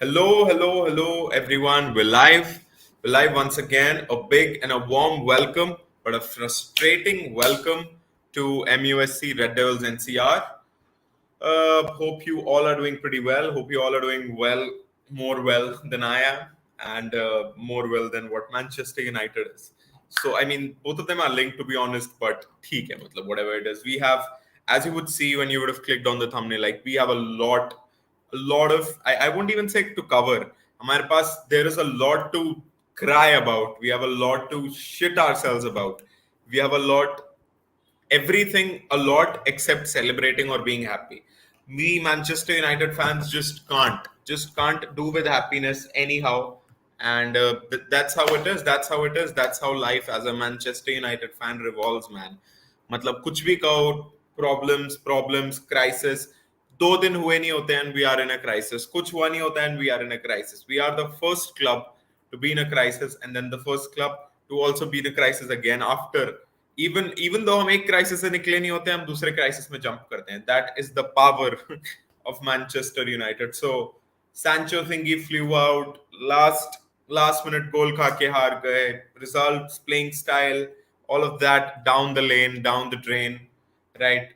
Hello, everyone. We're live. We're live once again. A big and a warm welcome, but a frustrating welcome to MUSC Red Devils NCR. Hope you all are doing pretty well. Hope you all are doing well, more well than I am, and more well than what Manchester United is. So, I mean, both of them are linked, to be honest, but theek hai, matlab, whatever it is. We have, as you would see when you would have clicked on the thumbnail, like we have a lot of, I won't even say to cover. हमारे पास, there is a lot to cry about. We have a lot to shit ourselves about. We have a lot everything a lot except celebrating or being happy. We Manchester United fans just can't do with happiness anyhow, and that's how it is. That's how it is. That's how life as a Manchester United fan revolves, man. मतलब कुछ भी कहो, problems, crisis. 2 दिन हुए नहीं होते and we are in a crisis. कुछ हुआ नहीं होता and we are in a crisis. We are the first club to be in a crisis, and then the first club to also be in a crisis again after. Even though हम एक crisis से निकले नहीं होते, हम दूसरे crisis में jump करते हैं. That is the power of Manchester United. So Sancho thingy flew out, last minute goal खा के हार गए, results, playing style, all of that down the lane, down the drain, right?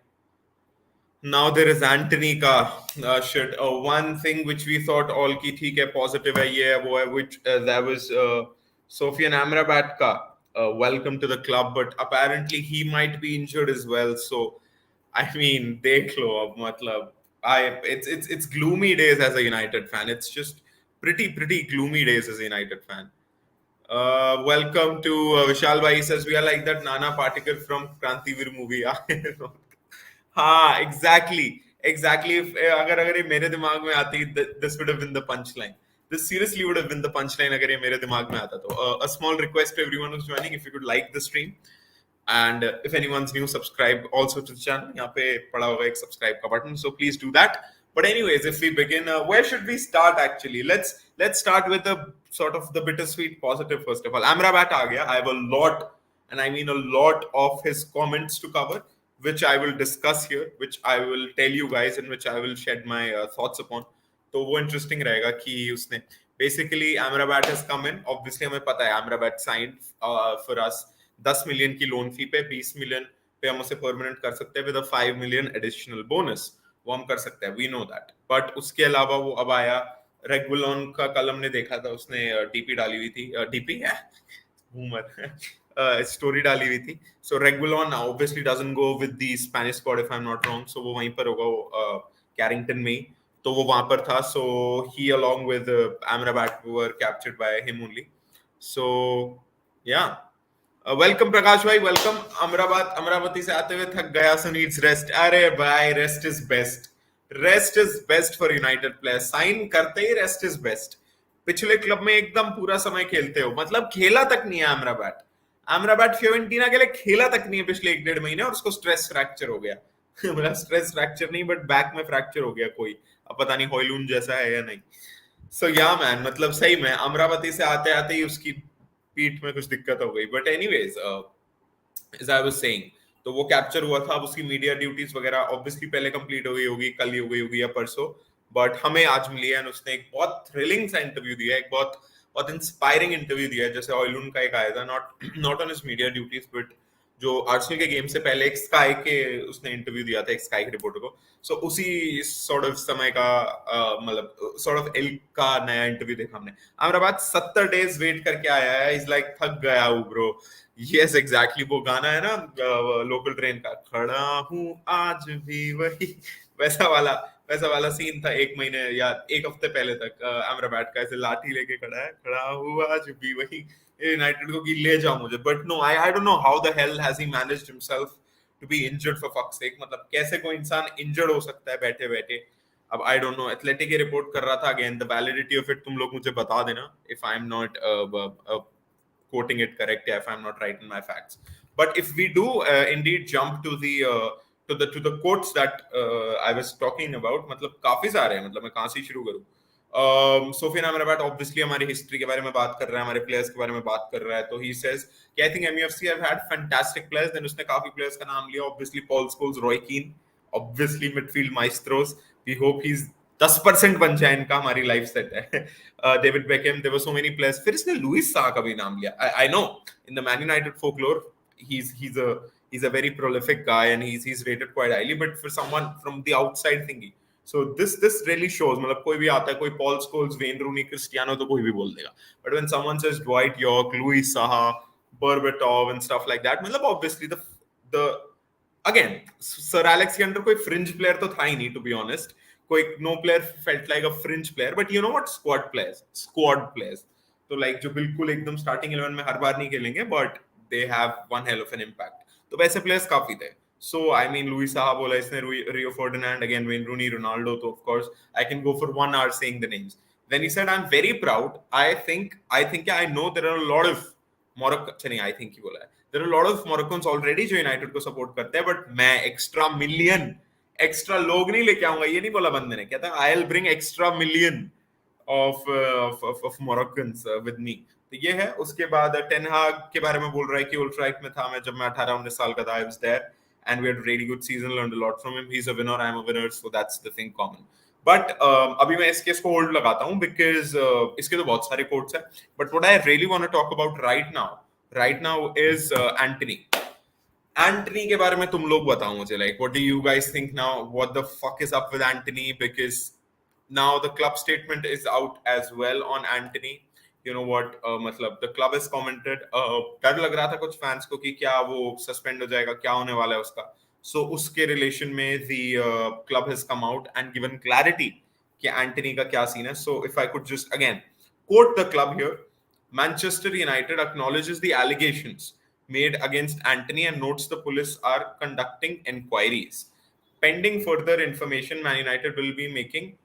Now there is Antony का shit. One thing which we thought all की ठीक है, positive है, ये है, वो है, which that was Sofyan Amrabat का welcome to the club, but apparently he might be injured as well. So I mean, देख लो अब, मतलब it's gloomy days as a United fan. It's just pretty gloomy days as a United fan. Welcome to Vishal Bhai says we are like that Nana Patekar from Krantivir movie. हाँ, exactly. If अगर ये मेरे दिमाग में आती, this would have been the punchline. This seriously would have been the punchline अगर ये मेरे दिमाग में आता तो. A small request to everyone who's joining, if you could like the stream, and if anyone's new, subscribe also to the channel. यहाँ पे पड़ा होगा एक subscribe का button, so please do that. But anyways, if we begin, where should we start actually? Let's start with the sort of the bittersweet positive first of all. Amrabat आ गया. I have a lot, and I mean a lot of his comments to cover, which I will discuss here, which I will tell you guys, and which I will shed my thoughts upon. तो वो interesting रहेगा कि उसने basically Amrabat has come in. Obviously हमें पता है Amrabat signed for us 10 million की loan फी पे, 20 million पे हम उसे परमानेंट कर सकते हैं with a 5 million additional bonus. वो हम कर सकते हैं, we know that. But उसके अलावा वो अब आया, रेगुलॉन का कल हमने देखा था, उसने डीपी डाली हुई थी, डीपी है बूमर स्टोरी डाली हुई थी. So Reguilon obviously doesn't go with the Spanish squad if I am not wrong. So वो वहीं पर होगा, वो कैरिंगटन में ही, तो वो वहां पर था. So he along with Amrabat were captured by him only. So yeah welcome प्रकाश भाई, वेलकम. अमरावती से आते हुए थक गया, सो नीड्स रेस्ट. अरे भाई, rest is best for United players. साइन करते ही रेस्ट इज बेस्ट. पिछले क्लब में एकदम पूरा समय खेलते हो, मतलब खेला तक नहीं है अमराबैट फ्योरेंटीना के लिए खेला तक नहीं है पिछले 1-1.5 महीने, और उसको स्ट्रेस फ्रैक्चर हो गया. मतलब स्ट्रेस फ्रैक्चर नहीं, बट बैक में फ्रैक्चर हो गया कोई, अब पता नहीं हॉयलून जैसा है या नहीं. सो या मैन, मतलब सही में अमरावती से आते आते ही उसकी पीठ में कुछ दिक्कत हो गई. But anyways, as I was saying, तो वो कैप्चर हुआ था. अब उसकी मीडिया ड्यूटीज वगैरह ऑब्वियसली पहले कंप्लीट हो गई होगी, कल ही हो गई होगी या परसों, बट हमें आज मिली है. उसने एक बहुत थ्रिलिंग सा इंटरव्यू दिया, एक बहुत बहुत इंस्पायरिंग इंटरव्यू दिया है, जैसे ऑयलून का एक आया था, not on his media duties, but जो आर्सेनल के गेम से पहले एक स्काई के उसने इंटरव्यू दिया था, एक स्काई के रिपोर्टर को. सो उसी सॉर्ट ऑफ समय का, मतलब सॉर्ट ऑफ इल्क का नया इंटरव्यू देखा हमने. अमराबाद 70 डेज वेट करके आया है. इज लाइक थक गया हूँ ब्रो. यस एग्जैक्टली, वो गाना है ना लोकल ट्रेन का, खड़ा हूँ आज भी वही, वैसा वाला सीन था 1 महीने या 1 हफ्ते पहले तक. अमराबाद का ऐसे लाठी लेके खड़ा हूँ आज भी वही, यूनाइटेड को कि ले जाओ मुझे. But no, I don't know how the hell has he managed himself to be injured for fuck's sake. मतलब कैसे कोई इंसान इंजर्ड हो सकता है बैठे बैठे. अब आई डोंट नो, एथलेटिक रिपोर्ट कर रहा था. Again the validity of it तुम लोग मुझे बता देना if I am not quoting it correct, if I'm not right in my facts. But if we do indeed jump to the quotes that I was talking about, मतलब काफी सारे हैं, मतलब मैं कहाँ से शुरू करूँ. सोफियन अमराबात ऑब्वियसली हमारी हिस्ट्री के बारे में बात कर रहा है, हमारे प्लेयर्स के बारे में बात कर रहा है. तो ही सेज कि I think MUFC have had fantastic players. Then उसने काफी प्लेयर्स का नाम लिया, obviously Paul Scholes, Roy Keane, obviously midfield maestros. We hope he is 10% बन जाए इनका, हमारी लाइफ सेट है. David Beckham, there were so many players. फिर इसने लुइस साह का भी नाम लिया. I know in the Man United folklore he's a very prolific guy and he's rated quite highly, but for someone from the outside thingy, so this really shows. मतलब कोई भी आता है, कोई Paul Scholes, Wayne Rooney, Cristiano, तो कोई भी बोल देगा. But when someone says Dwight York, Luis Saha, Berbatov and stuff like that, मतलब obviously the again, sir Alex के अंडर कोई फ्रिंज प्लेयर तो था ही नहीं, टू बी ऑनेस्ट. कोई no player felt like a fringe player, but you know what, squad players तो like जो बिल्कुल एकदम स्टार्टिंग 11 में हर बार नहीं खेलेंगे, but they have one hell of an impact. तो वैसे प्लेयर्स काफी थे. So I mean Louis Saha बोला इसने, Rio Ferdinand, again Wayne Rooney, Ronaldo, तो of course I can go for 1 hour saying the names. When he said I'm very proud, I know there are a lot of Morocco, नहीं, I think ही बोला है, there are a lot of Moroccans already जो United को support करते हैं, but मैं extra लोग नहीं लेके आऊंगा. ये नहीं बोला बंदे ने, कहता I will bring extra million of Moroccans with me. तो ये है. उसके बाद टेन हाग के बारे में बोल रहा है कि ओल्ड ट्रैफर्ड में था मैं जब मैं 18-19 साल का था. I was there and we had a really good season, learned a lot from him. He's a winner, I'm a winner, so that's the thing common. But अभी मैं इस केस को होल्ड लगाता हूँ बिकॉज इसके तो बहुत सारे कोट्स हैं. But what I really want to talk about right now is Antony के बारे में तुम लोग बताओ मुझे, like what do you guys think now, what the fuck is up with Antony, because now the club statement is out as well on Antony. You know what, मतलब the club has commented. डर लग रहा था कुछ fans को कि क्या वो सस्पेंड हो जाएगा, क्या होने वाला है उसका. So उसके रिलेशन में the club has come out and given clarity कि एंटनी का क्या सीन है. So if I could just again quote the club here, Manchester United acknowledges the allegations made against Antony and notes the police are conducting inquiries. Pending further information, Man United will be making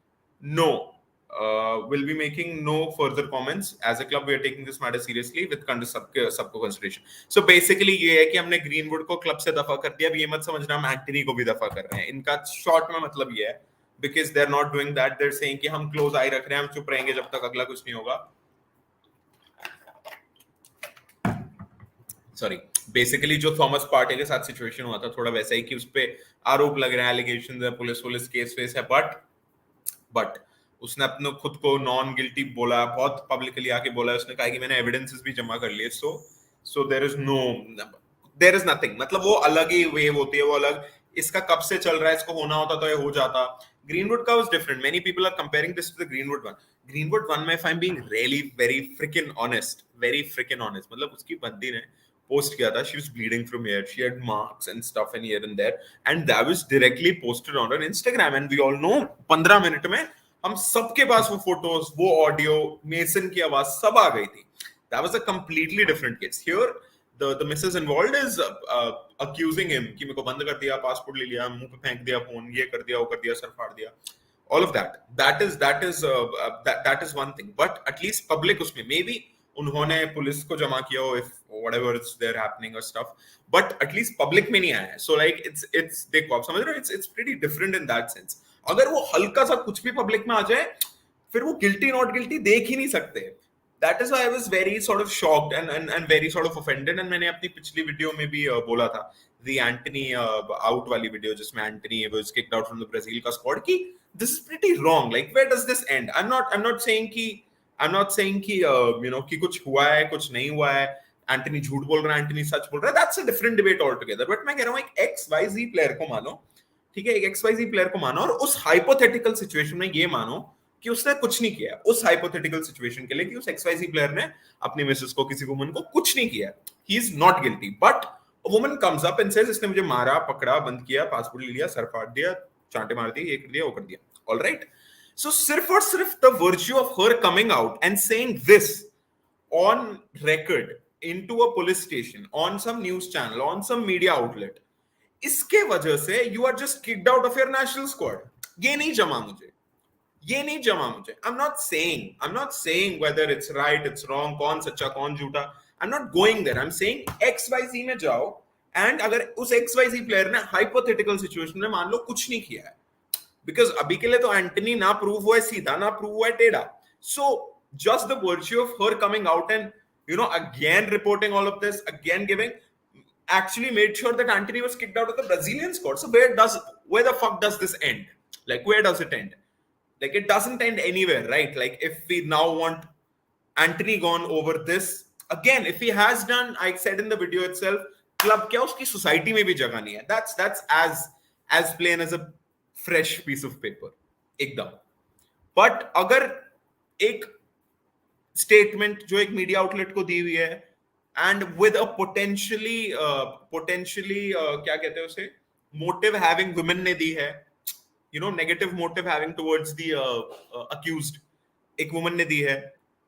no further comments. As a club, we are taking this matter seriously with सबको consideration. So basically ये है कि हमने greenwood को club से दफा कर दिया. अब ये मत समझना हम एंटनी को भी दफा कर रहे हैं. इनका शॉर्ट में मतलब ये है, because they are not doing that. They're saying कि हम क्लोज आई रख रहे हैं, हम चुप रहेंगे जब तक अगला कुछ नहीं होगा. सॉरी, बेसिकली जो थॉमस पार्टे के साथ सिचुएशन हुआ था थोड़ा वैसा ही कि उस पे आरोप लग रहे हैं, एलिगेशन है, पुलिस केस फेस है, बट उसने अपने खुद को नॉन गिल्टी बोला, बहुत पब्लिकली आके बोला. उसने कहा कि मैंने एविडेंसेस भी जमा कर लिए. So there is nothing. मतलब वो अलग ही वेव होती है, वो अलग. इसका कब से चल रहा है, इसको होना होता तो ये हो जाता. ग्रीनवुड का was different. Many people are comparing this to the Greenwood one में, if I am being really very freaking honest, मतलब उसकी बंदी ने पोस्ट किया था, she was bleeding from here, she had marks and stuff and here and there, and that was directly posted on her Instagram, and we all know 15 minute में हम सबके पास वो फोटोज, वो ऑडियो, मेसन की आवाज सब आ गई थी. That was a completely different case. Here the missus involved is accusing him कि मेरे को बंद कर दिया, पासपोर्ट ले लिया, मुंह पे फेंक दिया फोन, ये कर दिया, वो कर दिया, सर फाड़ दिया, all of that. That is one thing. But at least public उसमें maybe उन्होंने पुलिस को जमा किया हो, if whatever is there happening or stuff, but at least public में नहीं आया. So like it's देखो आप समझ रहे हो, it's pretty different in that sense. अगर वो हल्का सा कुछ भी पब्लिक में आ जाए, फिर वो गिल्टी नॉट गिल्टी देख ही नहीं सकते. That is why I was very sort of shocked and very sort of offended. And मैंने अपनी पिछली वीडियो में भी बोला था, the Antony out वाली वीडियो जिसमें Antony was kicked out from the Brazil का squad, कि this is pretty wrong. Like where does this end? I'm not saying कि you know कि कुछ हुआ है, कुछ नहीं हुआ है, Antony झूठ बोल रहा है, Antony सच बोल रहा है. That's a different debate altogether. But मैं कह रहा हूँ एक XYZ प्लेयर को मानो, ठीक है, एक XYZ प्लेयर को मानो, और उस हाइपोथेटिकल सिचुएशन में ये मानो कि उसने कुछ नहीं किया. उस हाइपोथेटिकल सिचुएशन के लिए कि उस XYZ प्लेयर ने अपनी मिसेस को, किसी वुमन को कुछ नहीं किया, ही is not guilty. But a woman comes up and says इसने मुझे मारा, पकड़ा, बंद किया, पासपोर्ट ले लिया, सर फाड़ दिया, चांटे मार दिए, ये कर दिया, वो कर दिया. ऑलराइट, सो सिर्फ और सिर्फ the virtue of her coming out and saying this on record into a police station, on some news channel, on some media outlet, इसके वजह से you are just kicked out of your national squad. ये नहीं जमा मुझे. I'm not saying whether it's right, it's wrong, कौन सच्चा, कौन झूठा. I'm not going there. I'm saying XYZ में जाओ, and अगर उस XYZ प्लेयर ने हाइपोथेटिकल सिचुएशन में मान लो कुछ नहीं किया है, बिकॉज अभी के लिए तो एंटनी ना प्रूव हुआ है सीधा, ना प्रूव हुआ है टेढ़ा. So just the virtue of her coming out and, you know, again reporting all of this, again giving, actually made sure that Antony was kicked out of the Brazilian squad. So where the fuck does this end? Like, where does it end? Like it doesn't end anywhere, right? Like if we now want Antony gone over this again, if he has done, I said in the video itself, club क्या उसकी society में भी जगह नहीं है. That's as plain as a fresh piece of paper, एकदम. But अगर एक स्टेटमेंट जो एक मीडिया आउटलेट को दी हुई है एंड विद अ पोटेंशियली क्या कहते हैं उसे, मोटिव हैविंग वुमेन ने दी है, you know, negative motive having towards the accused, एक वुमन ने दी है,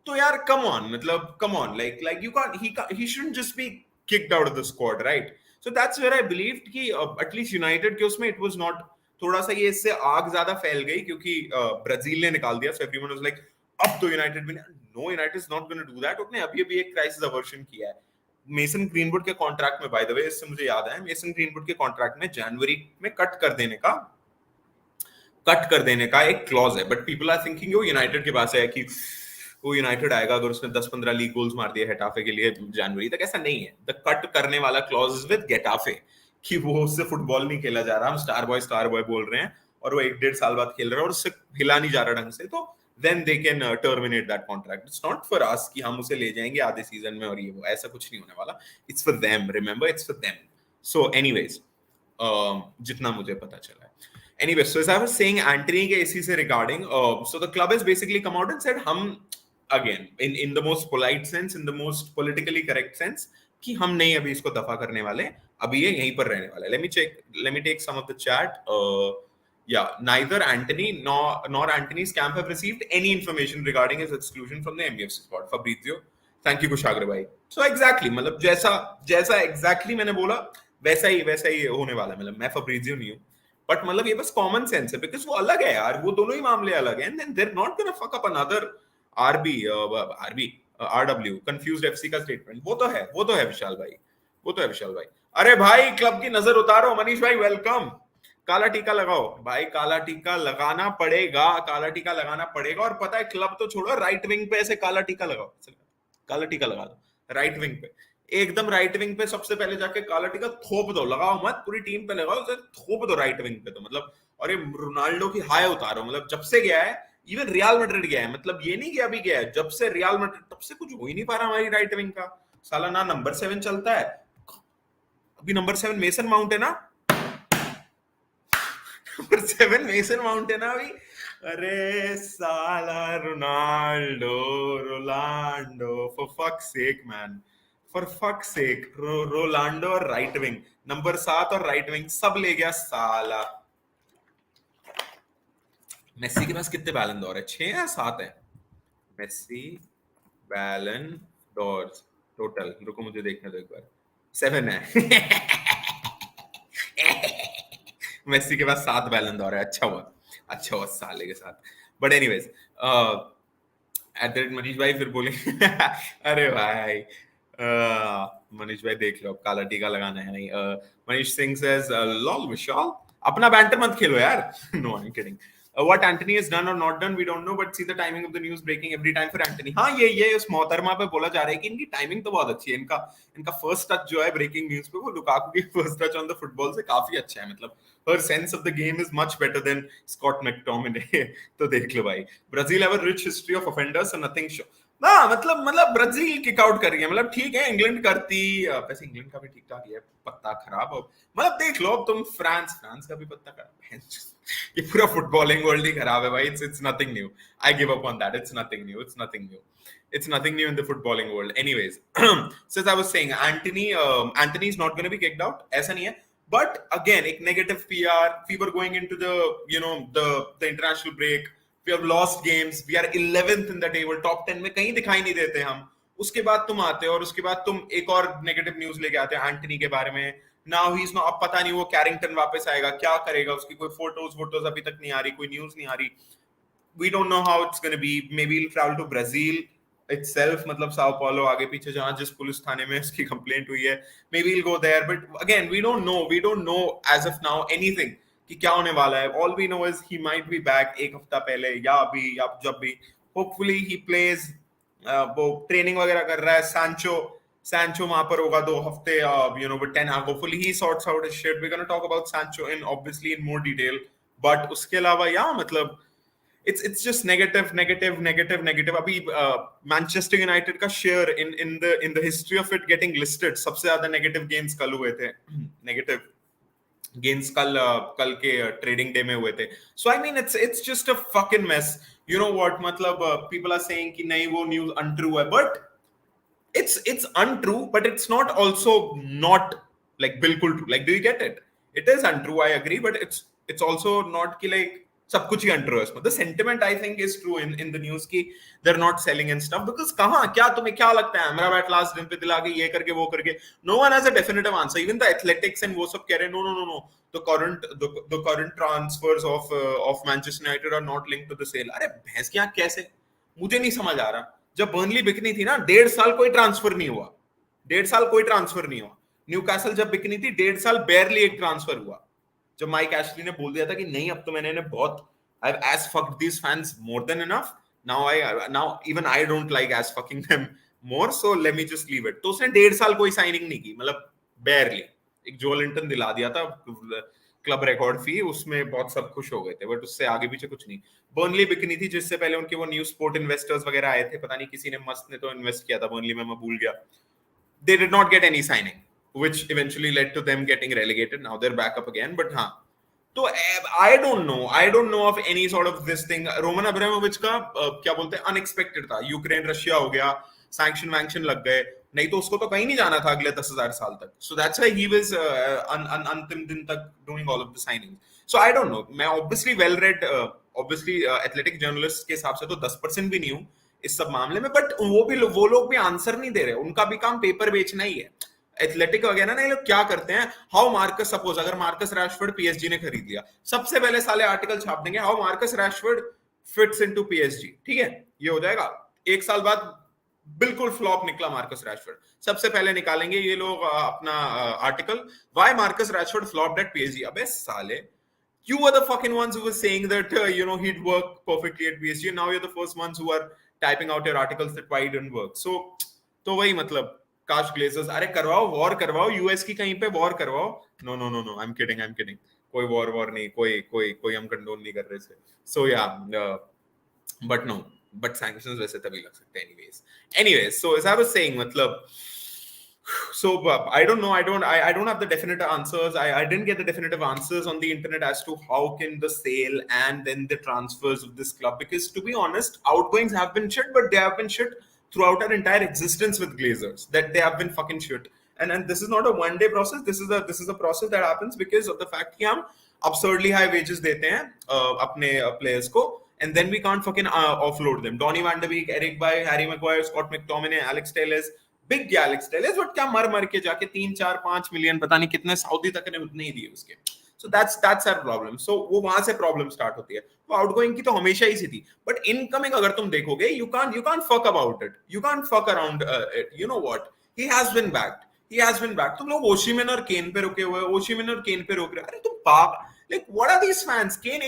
तो यार कम ऑन, मतलब come on, like you can't, he shouldn't just be kicked out of the squad, right? So that's where I believed कि at least United के उसमें इट वाज नॉट, थोड़ा सा ये इससे आग ज्यादा फैल गई क्योंकि ब्राजील ने निकाल दिया, सो एवरीवन वाज लाइक अब तो यूनाइटेड भी, no, United is not gonna do that. उसने अभी एक क्राइसिस अवर्शन किया है मेसन ग्रीनवुड के कॉन्ट्रैक्ट में, बाय द वे, इससे मुझे याद है, मेसन ग्रीनवुड के कॉन्ट्रैक्ट में जनवरी में कट कर देने का एक क्लॉज है, बट पीपल आर थिंकिंग वो यूनाइटेड के पास है कि वो यूनाइटेड आएगा अगर उसने 10-15 लीग गोल्स मार दिए हेटाफे के लिए जनवरी तक. ऐसा नहीं है. द कट करने वाला क्लॉज इज विद गेटाफे कि वो उससे फुटबॉल नहीं खेला जा रहा, हम स्टार बॉय बोल रहे हैं और वो 1-1.5 साल बाद खेल रहा है और उससे हिला नहीं जा रहा ढंग से, तो then they can terminate that contract. It's not for us कि हम उसे ले जाएंगे आधे सीजन में और ये वो, ऐसा कुछ नहीं होने वाला. It's for them, remember, it's for them. So anyways, जितना मुझे पता चला है. Anyways, so as I was saying, Antony के इसी से regarding, so the club has basically come out and said हम again in the most polite sense, in the most politically correct sense, कि हम नहीं अभी इसको दफा करने वाले, अभी ये यहीं पर रहने वाला है. Let me take some of the chat. Yeah, neither Antony nor Antony's camp have received any information regarding his exclusion from the MUFC squad. Fabrizio, thank you कुशाग्र भाई. So exactly, मतलब जैसा exactly मैंने बोला वैसा ही होने वाला है. मतलब मैं Fabrizio नहीं हूँ, but मतलब ये बस common sense है, because वो अलग है यार, वो दोनों ही मामले अलग हैं, and then they're not gonna fuck up another RW confused FC का statement. वो तो है विशाल भाई. अरे भाई क्लब की नजर उतारो, मनीष भाई वेलकम. काला टीका लगाओ भाई, काला टीका लगाना पड़ेगा, और पता है क्लब तो छोड़ो, राइट विंग पे ऐसे काला टीका लगाओ, काला टीका लगा दो राइट विंग पे, एकदम राइट विंग पे सबसे पहले जाके काला टीका थोप दो, लगाओ मत पूरी टीम पे लगाओ, उसे थोप दो राइट विंग पे. तो मतलब, और ये रोनाल्डो की हाय उतारो, मतलब जब से गया है, इवन रियल मैड्रिड गया है, मतलब ये नहीं कि अभी गया है, जब से रियल मैड्रिड, तब से कुछ हो ही नहीं पा रहा हमारी राइट विंग का. साला ना नंबर 7 चलता है, अभी नंबर 7 मेसन माउंट है ना, नंबर 7 मेसन माउंट है ना अभी. अरे साला Ronaldo, for fuck sake man, for fuck sake, Ronaldo और राइट विंग, नंबर 7 और राइट विंग सब ले गया साला. मेसी के पास कितने बैलन डोर है? 6 या 7 है मेसी बैलन डोर्स टोटल, रुको मुझे देखने दो एक बार. 7 है. मेसी के पास 7 बैलन डोर है. अच्छा हुआ साले के साथ. बट एनीवेज, मनीष भाई फिर बोले अरे भाई मनीष भाई देख लो, काला टीका लगाना है नहीं. मनीष सिंह सेज लॉल विशाल, अपना बैंटर मत खेलो यार. No, I am kidding. What Antony has done or not done, we don't know, but see the timing of the news breaking every time for Antony. हाँ, ये उस मोहतरमा पे बोला जा रहा है कि इनकी टाइमिंग तो बहुत अच्छी है. इनका फर्स्ट टच जो है ब्रेकिंग न्यूज पे, वो लुकाकू की first touch on the football से काफी अच्छा है. मतलब her sense of the game is much better than Scott McTominay. तो देख लो भाई, Brazil have a rich history of offenders, so nothing show. ना मतलब ब्राजील किक आउट कर रही है, मतलब ठीक है इंग्लैंड करती, वैसे इंग्लैंड का भी ठीक ठाक है, पत्ता खराब हो, मतलब देख लो अब तुम फ्रांस का भी पत्ता खराब है. ये पूरा फुटबॉलिंग वर्ल्ड ही खराब है भाई. It's nothing new. I give up on that. It's nothing new in the footballing world. Anyways, so as I was saying, Antony is not going to be kicked out. ऐसा नहीं है. But again, एक negative PR. We were going into the international break. We have lost games. We are 11th in the table. Top 10 में कहीं दिखाई नहीं देते हम. उसके बाद तुम आते हो और उसके बाद तुम एक और नेगेटिव न्यूज लेके आते हो एंटनी के बारे में. नाउ ही इज नॉट, अब पता नहीं वो कैरिंगटन वापस आएगा, क्या करेगा, उसकी कोई फोटोज अभी तक नहीं आ रही, कोई न्यूज नहीं आ रही. We don't know how it's gonna be. Maybe will travel to Brazil itself, मतलब साओ पाउलो आगे पीछे जहां जिस पुलिस थाने में उसकी कंप्लेंट हुई है, maybe will go there. But again we don't know as of now anything कि क्या होने वाला है. All we know is he might be back एक हफ्ता पहले या अभी या जब भी. होपफुली ही प्लेज, वो ट्रेनिंग वगैरह कर रहा है. Sancho वहां पर होगा 2 हफ्ते, with Ten Hag. Hopefully he sorts out his shit. We're going to talk about Sancho obviously in more detail. But उसके अलावा या मतलब it's just negative. अभी मैनचेस्टर यूनाइटेड का share in the history of it getting listed सबसे ज्यादा negative gains कल हुए थे, नेगेटिव गेन्स कल के ट्रेडिंग डे में हुए थे. So I mean it's just a fucking mess. You know what, मतलब पीपल आर सेइंग कि नहीं वो न्यूज़ अनट्रू है, but it's untrue, but it's not also not like bilkul true. Like, do you get it? It is untrue, I agree, but it's also not ki like सब कुछ ही untrue है इसमें. The sentiment I think is true in the news कि they're not selling and stuff because कहाँ क्या तुम्हें क्या लगता है अमराबाद लास्ट दिन पे दिला के ये करके वो करके. No one has a definitive answer. Even the athletics and वो सब कह रहे हैं no. The current transfers of Manchester United are not linked to the sale. अरे भैंस की आंख कैसे, मुझे नहीं समझ आ रहा. जब बर्नली बिकनी थी ना 1.5 साल कोई ट्रांसफर नहीं हुआ, 1.5 साल कोई ट्रांसफर नहीं हुआ. न्यूकासल जब बिकनी थी 1.5 साल बैरली एक ट्रांसफर हुआ. जब माइक एशली ने बोल दिया था कि नहीं अब तो मैंने बहुत I've as fucked these fans more than enough. Now even I don't like as fucking them more, so let me just leave it. तो उसने 1.5 साल कोई साइनिंग नहीं की, मतलब बैरली. एक जो लिंटन दिला दिया था क्लब रिकॉर्ड फी, उसमें बहुत सब खुश हो गए थे, बट उससे आगे पीछे कुछ नहीं. बर्नली बिकनी थी जिससे पहले उनके वो न्यू स्पोर्ट इन्वेस्टर्स वगैरह आए थे, पता नहीं किसी ने मस्त ने तो इन्वेस्ट किया था बर्नली में, मैं भूल गया. They did not get any signing, which eventually led to them getting relegated. Now they're back up again, but हाँ. तो I don't know of any sort of this thing. Roman Abramovich का क्या बोलते हैं अनएक्सपेक्टेड था. Ukraine Russia हो गया, sanction वैंक्शन लग गए, नहीं तो उसको तो कहीं नहीं जाना था अगले 10,000 साल तक. So that's why he was अंतिम दिन तक doing all of the signing. So I don't know. मैं obviously well read, obviously athletic journalist के हिसाब से तो 10% भी नहीं हूँ इस सब मामले में, बट वो लोग भी आंसर नहीं दे रहे. उनका भी काम पेपर बेचना ही है. एथलेटिक वगैरह ना ये लोग क्या करते हैं, हाउ मार्कस, सपोज अगर मार्कस रैशफोर्ड पीएसजी ने खरीद लिया, सबसे पहले साले आर्टिकल छाप देंगे how Marcus Rashford fits into PSG. ठीक है, ये हो जाएगा. एक साल बाद बिल्कुल फ्लॉप निकला मार्कस रैशफोर्ड, सबसे पहले निकालेंगे ये लोग अपना article, why Marcus Rashford flopped at PSG. अबे साले, you were the fucking ones who were saying that he'd work perfectly at PSG, and now you're the first ones who are typing out your articles that why he didn't work. So तो वही मतलब काश Glazers, अरे करवाओ war करवाओ, US की कहीं पे वॉर करवाओ. No I am kidding. कोई वॉर नहीं, कोई हम कंडोन नहीं कर रहे थे. सो या बट नो, बट सैंक्शंस वैसे तभी लग सकते हैं anyways. So as I was saying, मतलब so I don't know. I don't have the definitive answers. I didn't get the definitive answers on the internet as to how can the sale and then the transfers of this club, because to be honest, outgoings have been shit, but they have been shit throughout our entire existence with Glazers, that they have been fucking shit. And this is not a one day process. This is a process that happens because of the fact कि हम absurdly high wages देते हैं अपने players को, and then we can't fucking offload them. Donny van de Beek, Eric Bailly, Harry Maguire, Scott McTominay, Alex Telles, big गैलेक्स Telles, but क्या मर के जाके 3-4-5 मिलियन पता नहीं कितने सऊदी तक ने उतने ही दिए उसके. So that's our problem. So वो वहां से प्रॉब्लम स्टार्ट होती है. तो आउटगोइंग की तो हमेशा ही सी थी, बट इनकमिंग अगर तुम देखोगे, you can't fuck about it, you can't fuck around it. You know what, he has been backed. तुम लोग ओशिमन और केन पे रुके हुए, ओशिमन और केन पे रोक रहे. अरे तुम पाप, like what are these fans. Kane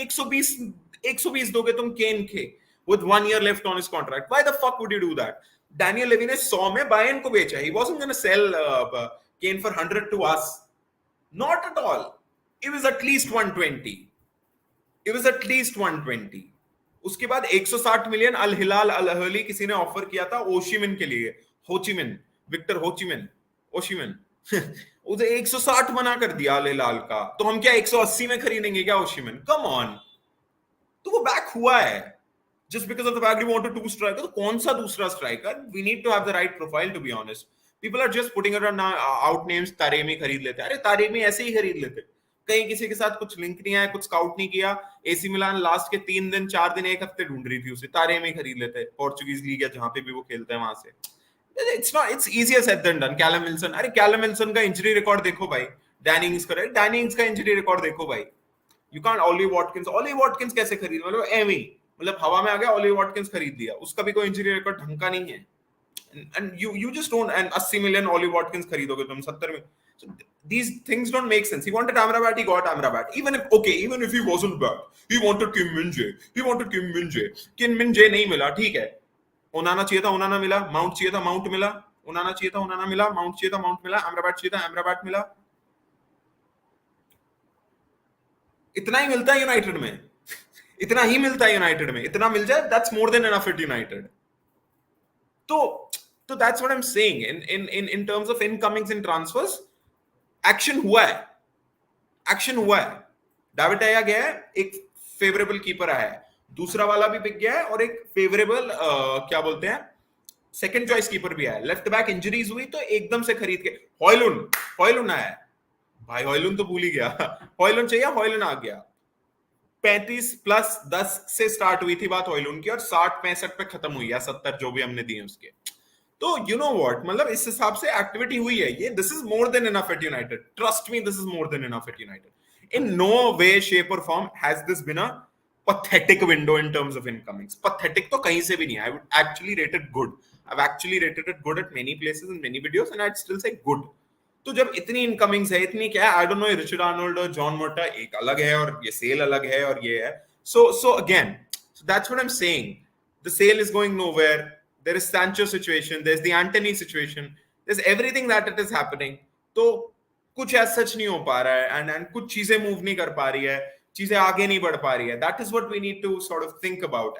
120 दोगे तुम केन के with 1 year left on his contract. Why the fuck would you do that? Daniel Levy ने 100 में Bayern को बेचा. He wasn't going to sell Kane for 100 to us. Not at all. It was at least 120. उसके बाद 160 million अल हिलाल अल Ahli किसी ने offer किया था ओशिमिन के लिए. विक्टर ओशिमिन उसे 160 मना कर दिया अल हिलाल का. तो हम क्या 180 में खरीदेंगे क्या ओशिमिन? Come on. तो वो बैक हुआ है just because of the fact we wanted two striker. तो कौन सा दूसरा striker? We need to have the right profile, to be honest. People are just putting out names. तारेमी खरीद लेते. अरे तारेमी ऐसे ही खरीद लेते, कहीं किसी के साथ कुछ लिंक नहीं आया, कुछ स्काउट नहीं किया. एसी मिलान लास्ट के 3 दिन 4 दिन 1 हफ्ते ढूंढ रही थी उसे, तारेमी खरीद लेते. पोर्चुगीज लीग है जहां पे भी वो खेलते हैं वहां से. It's easier said than done. Callum Wilson, अरे Callum Wilson का इंजरी रिकॉर्ड देखो भाई. डैनी इंग्स का इंजरी रिकॉर्ड देखो भाई. You can't. Ollie Watkins कैसे खरीद, मतलब एवी, मतलब हवा में आ गया. ऑली वॉटकिंस खरीद लिया, उसका भी कोई इंजरी रिकॉर्ड ढंग का नहीं है. And you just don't. And 80 million Ollie Watkins खरीदोगे तुम 70 में. So these things don't make sense. He wanted Amrabat, he got Amrabat. Even if he wasn't bad, he wanted Kim Min-jae नहीं मिला, ठीक है. ओनाना चाहिए था, ओनाना मिला. माउंट चाहिए था, माउंट मिला. ओनाना चाहिए था, ओनाना मिला. माउंट चाहिए था, माउंट मिला. Amrabat चाहिए था, Amrabat मिला. इतना ही मिलता है यूनाइटेड में. इतना ही मिलता है यूनाइटेड में, इतना मिल जाए that's more than enough at United. तो तो that's what I am saying in terms of incomings in transfers. Action हुआ है, एक्शन हुआ है. डेविड आया गया है, एक फेवरेबल कीपर आया है, दूसरा वाला भी बिक गया है, और एक फेवरेबल क्या बोलते हैं सेकंड चॉइस कीपर भी आया. लेफ्ट बैक इंजरीज हुई तो एकदम से खरीद के हॉयलुंड, हॉयलुंड आया है भाई. हॉयलुंड तो भूल ही गया. हॉयलुंड चाहिए, हॉयलुंड आ गया. 35+10 से स्टार्ट हुई थी बात हॉयलुंड की, और 60-65 पे खत्म हुई है, 70 जो भी हमने दिए उसके. तो यू नो व्हाट, मतलब इस हिसाब से एक्टिविटी हुई है ये. This is more than enough at United, trust me, this is more than enough at United. In no way shape or form has this been a pathetic window in terms of incomings. Pathetic तो कहीं से भी नहीं. I would actually rate it good. I've actually rated it good at many places in many videos, and I'd still say good. तो जब इतनी इनकमिंग्स है, इतनी क्या है, आई डोंट नो, रिचर्ड आर्नोल्ड और जॉन मोटा एक अलग है, और ये सेल अलग है, और ये है. So again, so that's what I'm saying. The sale is going nowhere. There is Sancho situation. There's the Antony situation. There's everything that it is happening. तो कुछ ऐसा सच नहीं हो पा रहा है, and कुछ चीजें मूव नहीं कर पा रही है, चीजें आगे नहीं बढ़ पा रही है. That is what we need to sort of think about.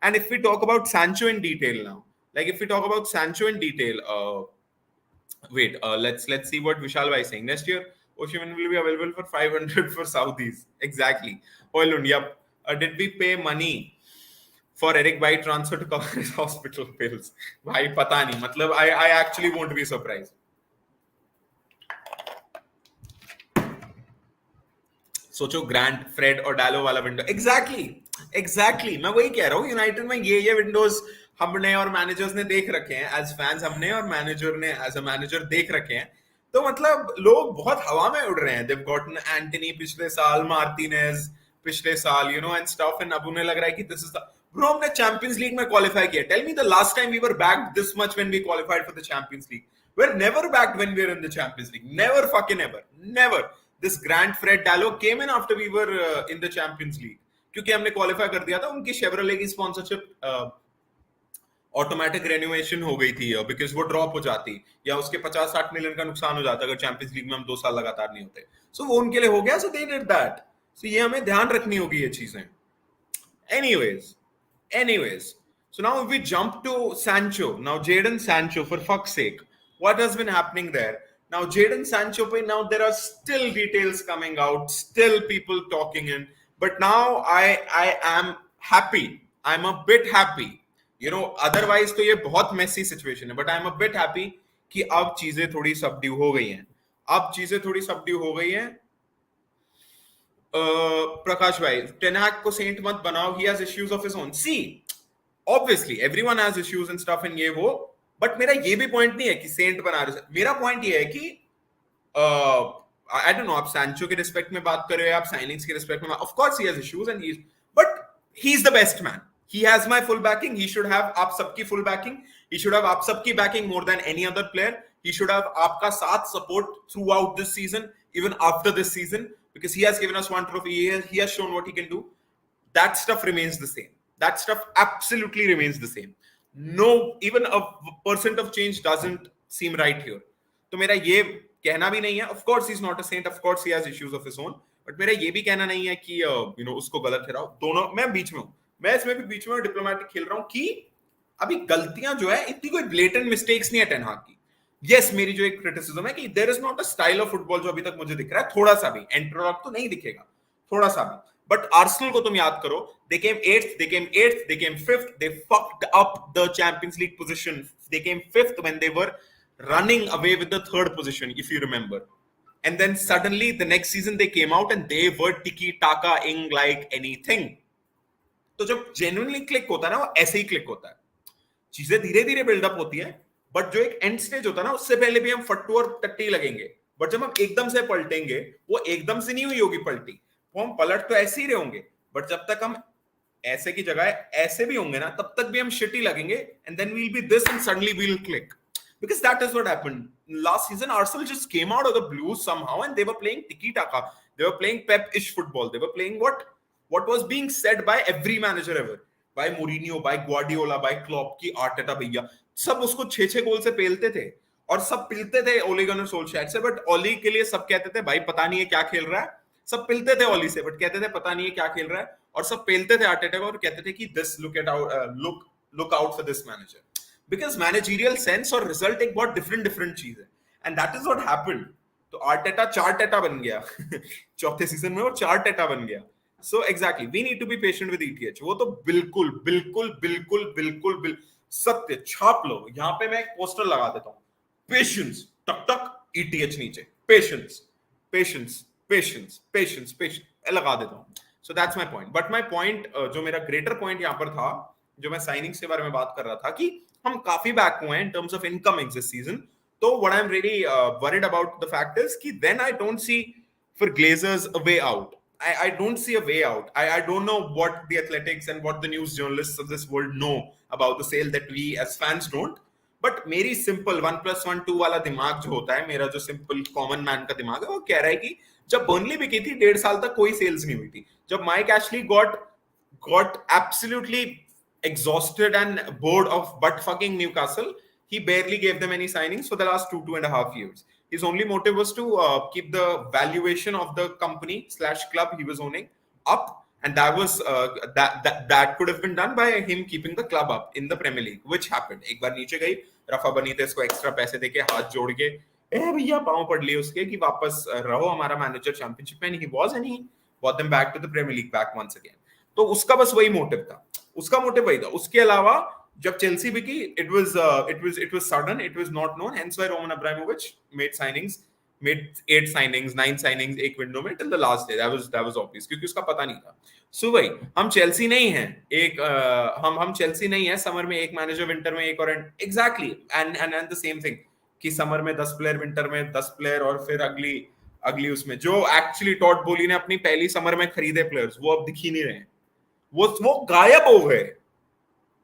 And if we talk about Sancho in detail now, like if we talk about Sancho in detail, let's see what Vishal Bhai is saying. Next year, Osimhen will be available for 500 for Saudis. Exactly. Hoylund, yep. Did we pay money for Eric Bhai transfer to cover his hospital bills? Bhai, pata nahi. Matlab, I actually won't be surprised. सोचो grand Fred और डालो वाला window. Exactly मैं वही कह रहा हूँ. United में ये विंडोज हमने और मैनेजर्स ने देख रखे हैं एज फैंस, हमने और मैनेजर ने एज अ मैनेजर देख रखे हैं. तो मतलब लोग बहुत हवा में उड़ रहे हैं. they've gotten एंटनी पिछले साल, मार्टिनेज पिछले साल, you know, and stuff. And अब उन्हें लग रहा है कि दिस इज द ब्रो. हमने चैंपियंस लीग में क्वालिफाई किया. Tell me the last time we were backed this much when we qualified for the Champions League. we're never backed when we're in the Champions League. Never fucking ever. Never. This grand Fred Dallo came in after we were in the Champions League. क्योंकि हमने qualify कर दिया था. उनकी Chevrolet की sponsorship automatic रेन्यूएशन हो गई थी, बिकॉज वो ड्रॉप हो जाती, या उसके 50-60 मिलियन का नुकसान हो जाता अगर चैंपियंस लीग में हम 2 साल लगातार नहीं होते. सो वो उनके लिए हो गया. सो दे डिड दैट. सो ये हमें ध्यान रखनी होगी ये चीजें. Anyways, so now if we jump to Sancho, now Jadon Sancho, for fuck's sake, what has been happening there? Now Jadon Sancho, now there are still details coming out, still people talking in, but now I am happy. I'm a bit happy. You know, otherwise तो ये बहुत messy situation है, but I'm a bit happy कि अब चीजें थोड़ी subdue हो गई हैं. अब चीजें थोड़ी subdue हो गई हैं. Prakash bhai, Ten Hag को saint मत बनाओ. He has issues of his own. See, obviously everyone has issues and stuff and ये वो, but मेरा ये भी point नहीं है कि saint बना रहे. मेरा point ये है कि I don't know, आप Sancho के respect में बात कर रहे हो, आप signings के respect में, of course he has issues and but he's the best man. He has my full backing. He should have आप सबकी full backing. He should have आप सबकी backing more than any other player. He should have आपका साथ support throughout this season, even after this season, because he has given us one trophy. He has shown what he can do. That stuff remains the same. That stuff absolutely remains the same. No, even a percent of change doesn't seem right here. तो मेरा ये कहना भी नहीं है. Of course he's not a saint. Of course he has issues of his own. But मेरा ये भी कहना नहीं है कि you know उसको गलत ठहराओ. दोनों मैं बीच में हूँ. मैं इसमें भी बीच में डिप्लोमेटिक खेल रहा हूँ कि अभी गलतियां जो है इतनी कोई ब्लेटेंट मिस्टेक्स नहीं है टेन हाग की. यस, मेरी जो एक क्रिटिसिज्म है कि there is not a style of football जो अभी तक मुझे दिख रहा है, थोड़ा सा भी एंट्रोलॉग तो नहीं दिखेगा, थोड़ा सा भी. बट आर्सेनल को तुम याद करो, दे केम 8th, they came 8th, they came 5th, they fucked up the Champions League position. They came 5th when they were running away with the 3rd position, if you remember. And then suddenly the next season they came out and they were tiki-taka-ing like anything. तो जब genuinely click होता है ना, वो ऐसे ही click होता है. चीजें धीरे धीरे बिल्डअप होती है, बट जो एक एंड स्टेज होता है ना, उससे पहले भी हम फट्टू और टट्टी लगेंगे. बट जब हम एकदम से पलटेंगे, वो एकदम से नहीं हुई होगी पलटी, वो हम पलट तो ऐसे ही रहे होंगे. बट जब तक हम ऐसे की जगह ऐसे भी होंगे ना, तब तक भी हम शिटी लगेंगे. And then we'll be this and suddenly we'll click. Because that is what happened last season. Arsenal just came out of the blues somehow and they were playing tiki-taka. They were playing Pep-ish football. They were playing what was being said by every manager ever, by Mourinho, by Guardiola, by Klopp की Arteta भैया सब उसको 6-6 गोल से पेलते थे और सब पिलते थे ओली gunner सोल्शैर से. बट ओली के लिए सब कहते थे भाई पता नहीं है क्या खेल रहा है. सब पिलते थे ओली से, बट कहते थे पता नहीं है क्या खेल रहा है. और सब पेलते थे आर्टेटा को और कहते थे कि this look out for this manager, because managerial sense और रिजल्ट एक बहुत डिफरेंट डिफरेंट चीज है, and that is what happened. तो आर्टेटा 4 टेटा बन गया चौथे सीजन में वो 4 टेटा बन गया. So exactly we need to be patient with ETH. वो तो बिल्कुल बिल्कुल बिल्कुल बिल्कुल बिल्कुल सत्य. छाप लो, यहाँ पे मैं एक पोस्टर लगा देता हूँ, पेशेंस टक टक ईटीएच नीचे, patience patience patience patience patience लगा देता हूँ. So that's my point. But my point, जो मेरा ग्रेटर पॉइंट यहाँ पर था, जो मैं साइनिंग्स के बारे में बात कर रहा था, कि हम काफी बैक हुए हैं in terms of incomings this season. So what I'm really worried about the fact is कि then I don't see for Glazers a way out. I don't see a way out. I don't know what the athletics and what the news journalists of this world know about the sale that we as fans don't. But मेरी simple 1+1 2 वाला दिमाग जो होता है, मेरा जो simple common man का दिमाग है, वो कह रहा है कि जब बर्नली बिकी थी 1.5 साल तक कोई सेल्स नहीं हुई थी. जब Mike Ashley got absolutely exhausted and bored of butt fucking Newcastle, he barely gave them any signings for the last 2.5 years. His only motive was to keep the valuation of the company / club he was owning up, and that was that could have been done by him keeping the club up in the Premier League, which happened. एक बार नीचे गई, रफा बनीतेस को extra पैसे देके हाथ जोड़ के भैया पांव पड़ लिए उसके कि वापस रहो हमारा मैनेजर चैंपियनशिप में, and he was, and he brought them back to the Premier League back once again. तो उसका बस वही मोटिव था, उसका मोटिव वही था. उसके अलावा जब चेल्सी बिकी, it was sudden, it was not known, hence why Roman Abramovich made 8 signings 9 signings एक विंडो में till the last day. that was obvious, क्योंकि उसका पता नहीं था. सो भाई हम चेल्सी नहीं है, एक हम चेल्सी नहीं है समर में एक मैनेजर, विंटर में एक और exactly and the same thing कि समर में 10 प्लेयर, विंटर में 10 प्लेयर, और फिर अगली उसमें जो एक्चुअली टॉड बोली ने अपनी पहली समर में खरीदे प्लेयर्स वो अब दिख ही नहीं रहे, वो गायब हो गए.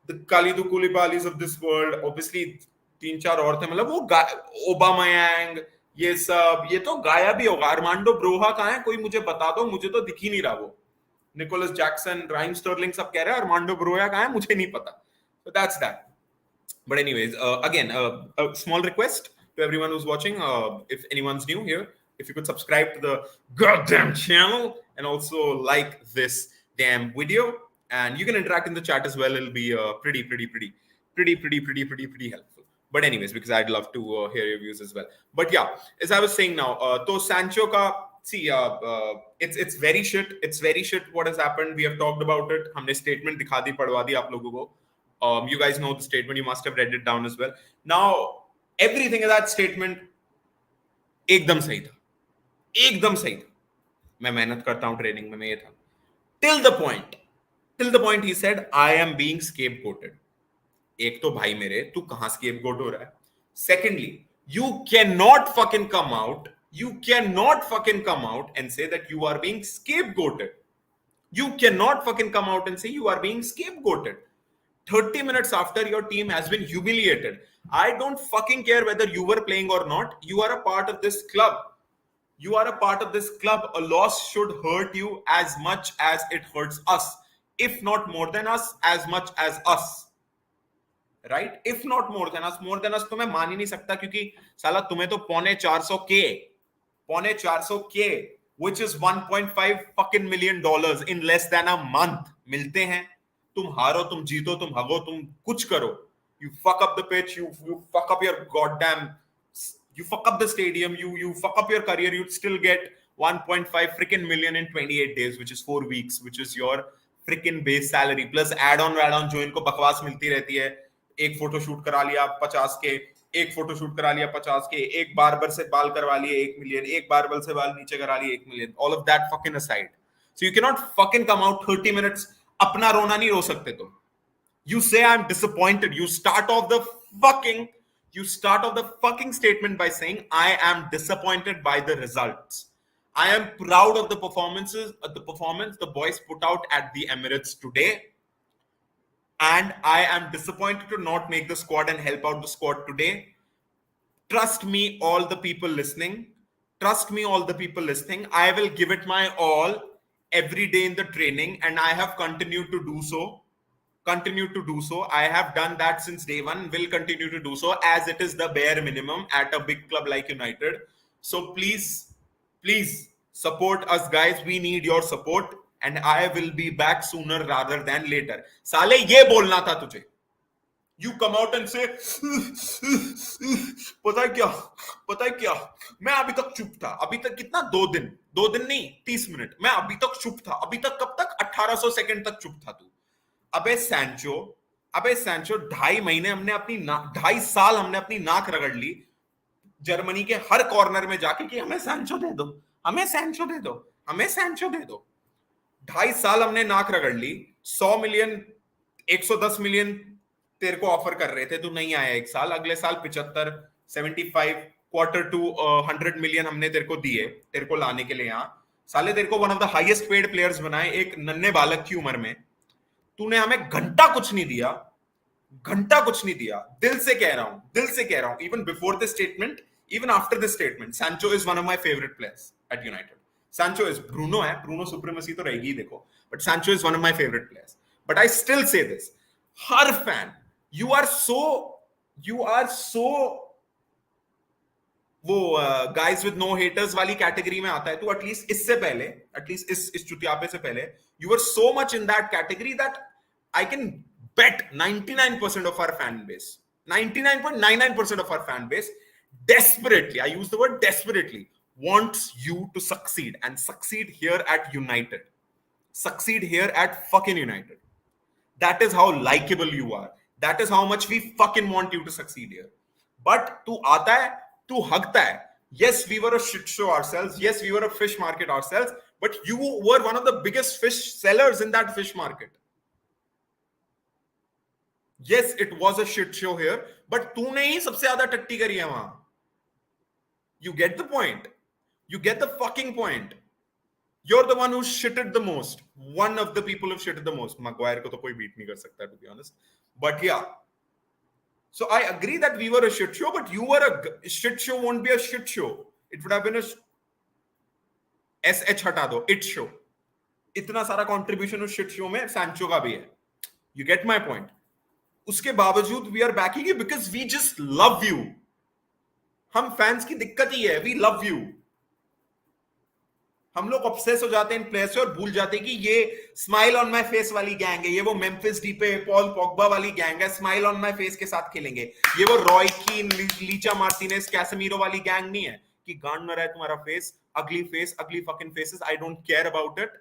The Khalidou Koulibalis of this world, obviously 3-4 और थे, मतलब वो ओबामयांग, ये सब ये तो गायब ही होगा. अरमांडो ब्रोहा कहाँ है, कोई मुझे बता दो, मुझे तो दिख ही नहीं रहा. वो निकोलस जैक्सन, राइम स्टर्लिंग सब कह रहे हैं, अरमांडो ब्रोहा कहाँ है, मुझे नहीं पता. So that's that. But anyways, again, a small request to everyone who's watching, if anyone's new here, if you could subscribe to the goddamn channel and also like this damn video, and you can interact in the chat as well. It'll be pretty helpful. But anyways, because I'd love to hear your views as well. But yeah, as I was saying now, to Sancho ka, see, it's very shit. It's very shit what has happened. We have talked about it. हमने statement दिखा दी, पढ़वा दी आप लोगों को. You guys know the statement. You must have read it down as well. Now, everything in that statement एकदम सही था, एकदम सही था. मैं मेहनत करता हूँ ट्रेनिंग में, ये था. Till the point he said, I am being scapegoated. एक तो भाई मेरे, तू कहां scapegoat हो रहा है? Secondly, you cannot fucking come out and say that you are being scapegoated. You cannot fucking come out and say you are being scapegoated 30 minutes after your team has been humiliated. I don't fucking care whether you were playing or not. You are a part of this club. A loss should hurt you as much as it hurts us. If not more than us, as much as us. Right? If not more than us तो मैं मान ही नहीं सकता, क्योंकि साला तुम्हें तो पौने 400K, which is $1.5 fucking million in less than a month मिलते हैं. तुम हारो, तुम जीतो, तुम हगो, तुम कुछ करो. You fuck up the pitch, you fuck up your goddamn, you fuck up the stadium, you fuck up your career, you'd still get 1.5 freaking million in 28 days, which is 4 weeks, which is your freaking base salary, plus add-on जो इनको बकवास मिलती रहती है. एक photo shoot करा लिया 50K, एक फोटो शूट करा लिया 50K, एक बार्बर से बाल करवा लिए 1 million, एक बार्बर से बाल नीचे करा लिए 1 million. All of that fucking aside, so you cannot fucking come out 30 minutes. अपना रोना नहीं रो सकते तुम. You say I'm disappointed. You start off the fucking statement by saying I am disappointed by the results. I am proud of the performance the boys put out at the Emirates today. And I am disappointed to not make the squad and help out the squad today. Trust me, all the people listening. I will give it my all every day in the training, and I have continued to do so. I have done that since day one, will continue to do so, as it is the bare minimum at a big club like United. So please support us, guys. We need your support, and I will be back sooner rather than later. साले ये बोलना था तुझे. You come out and say पता है क्या मैं अभी तक चुप था. अभी तक कितना 2 दिन नहीं 30 मिनट मैं अभी तक चुप था. अभी तक कब तक 1800 सेकंड तक चुप था तू. अबे सैंचो 2.5 महीने हमने अपनी 2.5 साल हमने अपनी नाक रगड़ ली जर्मनी के हर कॉर्नर में जाके कि हमें सैंचो दे दो, हमें सैंचो दे दो, हमें सैंचो दे दो. 2.5 साल हमने नाक रगड़ ली. 100 मिलियन 110 मिलियन तेरे को ऑफर कर रहे थे, तू नहीं आया. एक साल, अगले साल 75 75 Q2 100 मिलियन हमने तेरे को दिए तेरे को लाने के लिए. यहाँ साले तेरे को one of the highest paid players बनाए एक नन्हे बालक की उम्र में. तूने हमें घंटा कुछ नहीं दिया. दिल से कह रहा हूं. Even before this statement, even after this statement, Sancho is one of my favorite players at United. Sancho is Bruno supremacy तो रहेगी ही देखो, but Sancho is one of my favorite players. But I still say this, her fan, you are so वो guys with no haters वाली category में आता है. तो at least इससे पहले, एटलीस्ट इस चुतियापे से पहले, you were so much in that category that I can bet 99% of our fan base, 99.99% of our fan base desperately, I use the word desperately, wants you to succeed and succeed here at United. Succeed here at fucking United. That is how likable you are. That is how much we fucking want you to succeed here. But tu aata hai, tu hagta hai. Yes, we were a shit show ourselves. Yes, we were a fish market ourselves. But you were one of the biggest fish sellers in that fish market. Yes, it was a shit show here. But तूने ही सबसे ज्यादा टट्टी करी है वहां. You get the point. You get the fucking point. You're the one who shitted the most. One of the people who shitted the most. Maguire को तो कोई beat नहीं कर सकता, to be honest. But yeah. So I agree that we were a shit show, but you were a shit show. Won't be a shit show. It would have been a SH हटा दो. It show. इतना सारा contribution उस shit show में Sancho का भी है. You get my point. उसके बावजूद we are backing you because we just love you. हम फैंस की दिक्कत ही है, वी लव यू. हम लोग ऑब्सेस हो जाते हैं इन प्लेयर्स से और भूल जाते हैं कि ये स्माइल ऑन माय फेस वाली गैंग है, ये वो मेम्फिस डीपे पॉल पॉग्बा वाली गैंग है, स्माइल ऑन माय फेस के साथ खेलेंगे. ये वो रॉय कीन लीचा मार्टिनेज कैसेमीरो वाली गैंग नहीं है कि गांड में रहा है तुम्हारा face, ugly fucking faces. I don't care about it.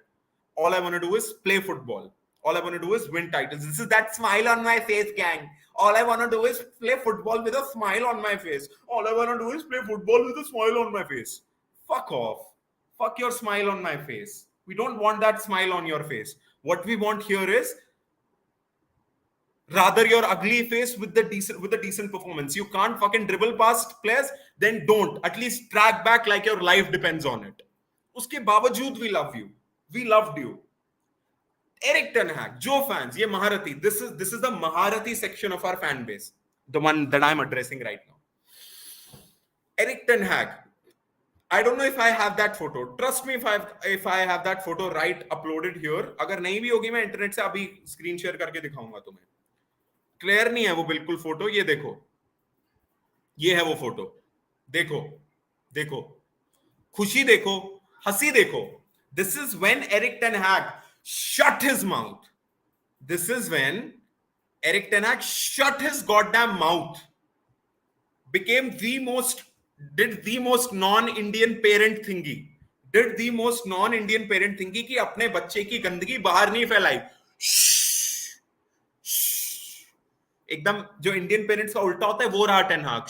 All I want to do is play football. All I want to do is win titles. This is that smile on my face gang. All I want to do is play football with a smile on my face. All I want to do is play football with a smile on my face. Fuck off. Fuck your smile on my face. We don't want that smile on your face. What we want here is rather your ugly face with the decent performance. You can't fucking dribble past players, then don't. At least track back like your life depends on it. Uske बावजूद we love you. We loved you. Eric Ten Hag, Joe fans, ये महारथी. This is the महारथी section of our fan base, the one that I'm addressing right now. Eric Ten Hag, I don't know if I have that photo. Trust me, if I have that photo right uploaded here. अगर नहीं भी होगी मैं internet से अभी screen share करके दिखाऊंगा तुम्हें. क्लियर नहीं है वो बिल्कुल फोटो. ये देखो, ये है वो फोटो. देखो, खुशी देखो, हंसी देखो. This is when Eric Ten Hag shut his mouth. This is when Eric Ten Hag shut his goddamn mouth. Did the most non-Indian parent thingy. कि अपने बच्चे की गंदगी बाहर नहीं फैलाई. एकदम जो इंडियन पेरेंट्स का उल्टा होता है वो रहा टेन हाग.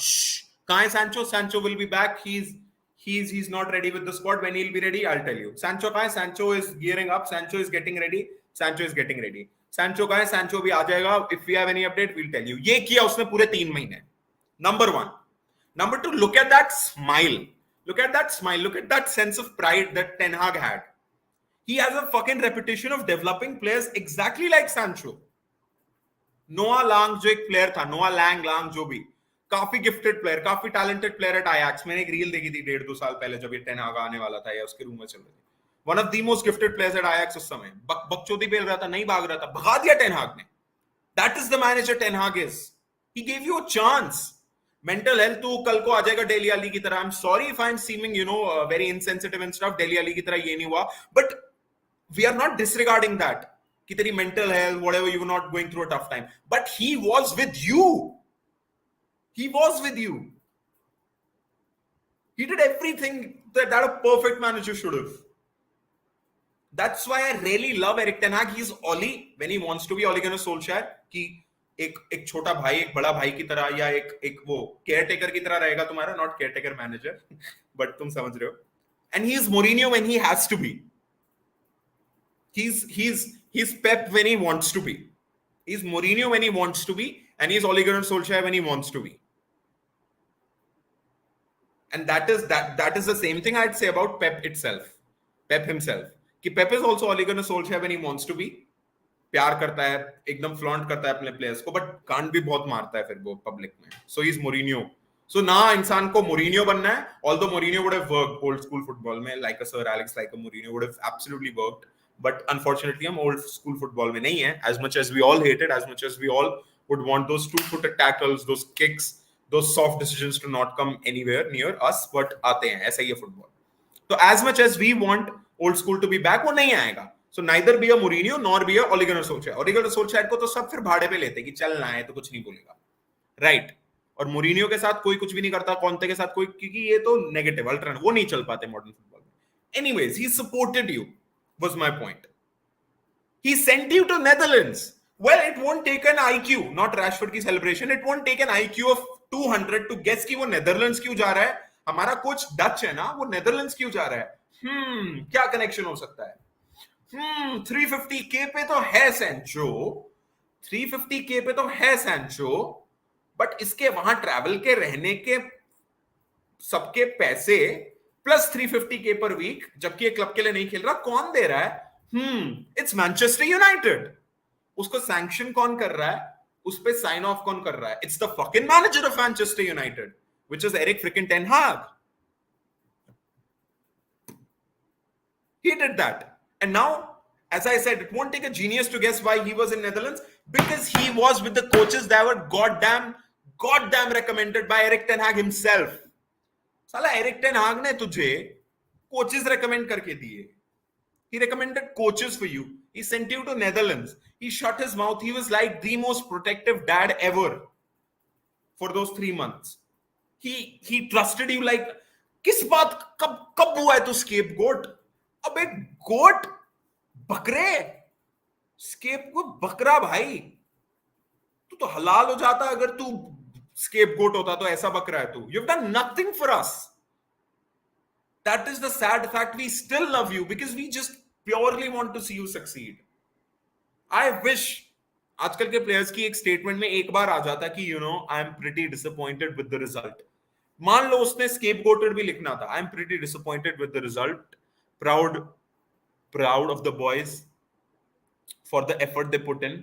कहां है Sancho? Sancho will be back. He's not ready with the squad. When he'll be ready, I'll tell you. Sancho कहां है? Sancho is gearing up. Sancho is getting ready. Sancho कहां है? Sancho भी आ जाएगा. If we have any update, we'll tell you. ये किया उसने पूरे 3 महीने. Number 1. Number 2, look at that smile. Look at that sense of pride that Ten Hag had. He has a fucking reputation of developing players exactly like Sancho. Noah Lang जो एक player था, Noah Lang जो भी काफी gifted player, काफी talented player eight Ajax. मैंने एक reel देखी थी 1.5-2 साल पहले जब ये टेन हाग आने वाला था या उसके रूम में चल रहे थे. One of the most gifted players eight Ajax उस समय. बकचोदी पेल रहा था, नहीं भाग रहा था, भगा दिया टेन हाग ने. That is the manager ten Hag is. He give you a chance. Mental health तू कल को आ जाएगा डेली अली की तरह. I am sorry if I am seeming very insensitive and stuff. Dele Alli की तरह ये नहीं हुआ, but We are not disregarding that कि तेरी mental health, whatever, you were not going through a tough time, but he was with you. He was with you. He did everything that a perfect manager should have. That's why I really love Eric Ten Hag. He's Oli when he wants to be Ole Gunnar Solskjaer कि एक छोटा भाई एक बड़ा भाई की तरह या एक वो केयरटेकर की तरह रहेगा तुम्हारा, नॉट केयरटेकर मैनेजर, बट तुम समझ रहे हो. And he is Mourinho when he has to be. He's Pep when he wants to be. He's Mourinho when he wants to be, and he's Ole Gunnar Solskjaer when he wants to be. And that is the same thing I'd say about Pep itself. Pep himself. कि Pep is also Ole Gunnar Solskjaer when he wants to be. प्यार करता है, एकदम flaunt करता है अपने players को, but कांड भी बहुत मारता है फिर वो पब्लिक में. सो ही इज Mourinho. सो ना इंसान को Mourinho बनना है, although Mourinho would have worked old school football में, like a Sir Alex, like a Mourinho would have absolutely worked. But unfortunately हम old school football में नहीं है. As much as we all hate it, as much as we all would want those two-footed tackles, those kicks, those soft decisions to not come anywhere near us, but आते हैं, ऐसा ही है football. So as much as we want old school to be back, वो नहीं आएगा. So neither be a Mourinho nor be a Ole Gunnar Solskjaer. Ole Gunnar Solskjaer को तो सब फिर भाड़े पे लेते कि चल ना है तो कुछ नहीं बोलेगा, राइट? और Mourinho के साथ कोई कुछ भी नहीं करता, कॉन्ते के साथ कोई, क्योंकि ये तो नेगेटिव अल्टरनेट, वो नहीं चल पाते मॉडर्न फुटबॉल में. Anyways, he supported you, was my point. He sent you to Netherlands. Well, it won't take an IQ, not Rashford की celebration, it won't take an IQ of 200 to guess कि वो Netherlands क्यों जा रहा है. हमारा coach Dutch है ना, वो Netherlands क्यों जा रहा है? क्या कनेक्शन हो सकता है? 350k पे तो है सैंचो, 350k पे तो है सैंचो, बट इसके वहां ट्रैवल के रहने के सबके पैसे प्लस 350k पर वीक, जबकि क्लब के लिए नहीं खेल रहा, कौन दे रहा है? It's Manchester United. उसको सैंक्शन कौन कर रहा है? उस पे साइन ऑफ कौन कर रहा है? It's the fucking manager of Manchester United, which is Erik fricking ten Hag. He did that. And now, as I said, it won't take a genius to guess why he was in Netherlands, because he was with the coaches that were goddamn recommended by Eric Ten Hag himself. साला Eric Ten Hag ने तुझे coaches recommend करके दिए. He recommended coaches for you. He sent you to Netherlands. He shut his mouth. He was like the most protective dad ever for those 3 months. He trusted you like, किस बात कब हुआ है तू scapegoat? अबे गोट, बकरे, स्केपगोट बकरा भाई. तू तो हलाल हो जाता अगर तू स्केपगोट होता, तो ऐसा बकरा है तू. You've done nothing for us. That is the sad fact. We still love you because we just purely want to see you succeed. I wish आजकल के प्लेयर्स की एक स्टेटमेंट में एक बार आ जाता कि I am pretty disappointed with the result. मान लो उसने scapegoated भी लिखना था, I am pretty disappointed with the result. Proud of the boys for the effort they put in.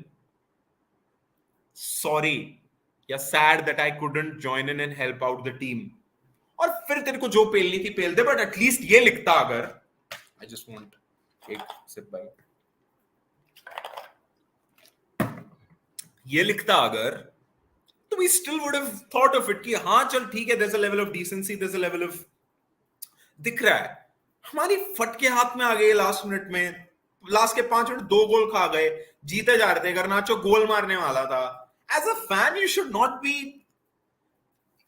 Sorry, या sad that I couldn't join in and help out the team. और फिर तेरे को जो पेलनी थी पेल दे, but at least ये लिखता अगर, I just want एक sip by. ये लिखता अगर, तो we still would have thought of it कि हाँ चल ठीक है, there's a level of decency, there's a level of, दिख रहा है. हमारी फटके हाथ में आ गए लास्ट मिनट में, लास्ट के 5 मिनट 2 गोल खा गए, जीते जा रहे थे, गर्नाचो गोल मारने वाला था. As a fan you should not be,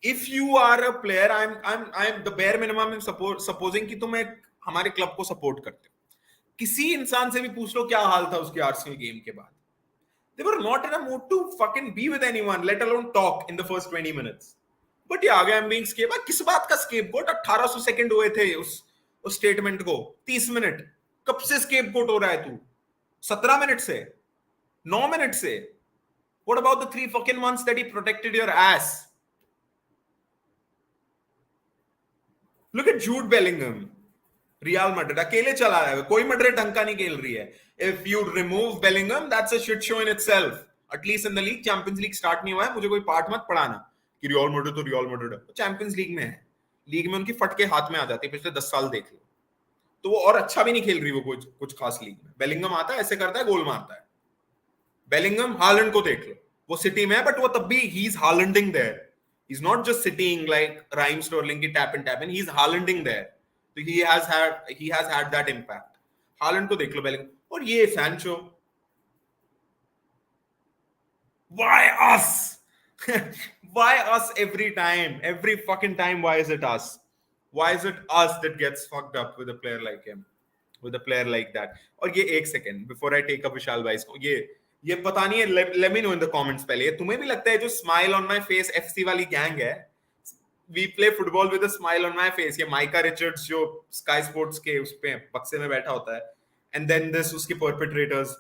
if you are a player, I am the bare minimum supposing कि तुम हमारे क्लब को सपोर्ट करते हो. किसी इंसान से भी पूछ लो क्या हाल था उसके आर्सेनल गेम के बाद. They were not in a mood to fucking be with anyone, let alone talk in the first 20 minutes. But yeah, I'm being scapegoat. किस बात का scapegoat? 1800 सेकंड हुए थे उस स्टेटमेंट को, 30 मिनट. कब से स्केपगोट हो रहा है तू? 17 मिनट से, 9 मिनट से. What about the 3 fucking months that he protected your ass? Look at Jude Bellingham. Real Madrid अकेले चला रहा है, कोई मैड्रिड ढंग का नहीं खेल रही है. If you remove Bellingham, that's a shit show in itself. At least in the league, champions league start नहीं हुआ है, मुझे कोई पार्ट मत पढ़ाना कि रियल मैड्रिड तो रियल मैड्रिड है. चैंपियंस लीग में है, लीग में उनकी फटके हाथ में आ जाती है. पिछले 10 साल देख लो, तो वो और अच्छा भी नहीं खेल रही वो कुछ खास लीग में. बेलिंगम आता है, ऐसे करता है, गोल मारता है. बेलिंगम, हालैंड को देख लो, वो सिटी में है, बट वो तब भी he is Haalanding there. He is not just sitting like Raheem Sterling की tap and, he is Haalanding there. So he has had that impact. Haaland को देख लो बेलिंगम और ये Sancho. Why us? Why us every time? Every fucking time, why is it us? Why is it us that gets fucked up with a player like him? With a player like that? और ये एक second before I take up Vishal भाई को ये पता नहीं है. Let me know in the comments पहले. तुम्हें भी लगता है जो smile on my face FC वाली गैंग है, we play football with a smile on my face, ये माइका रिचर्ड्स जो स्काई स्पोर्ट्स के उस पे बक्से में बैठा होता है, एंड देन दिस उसके perpetrators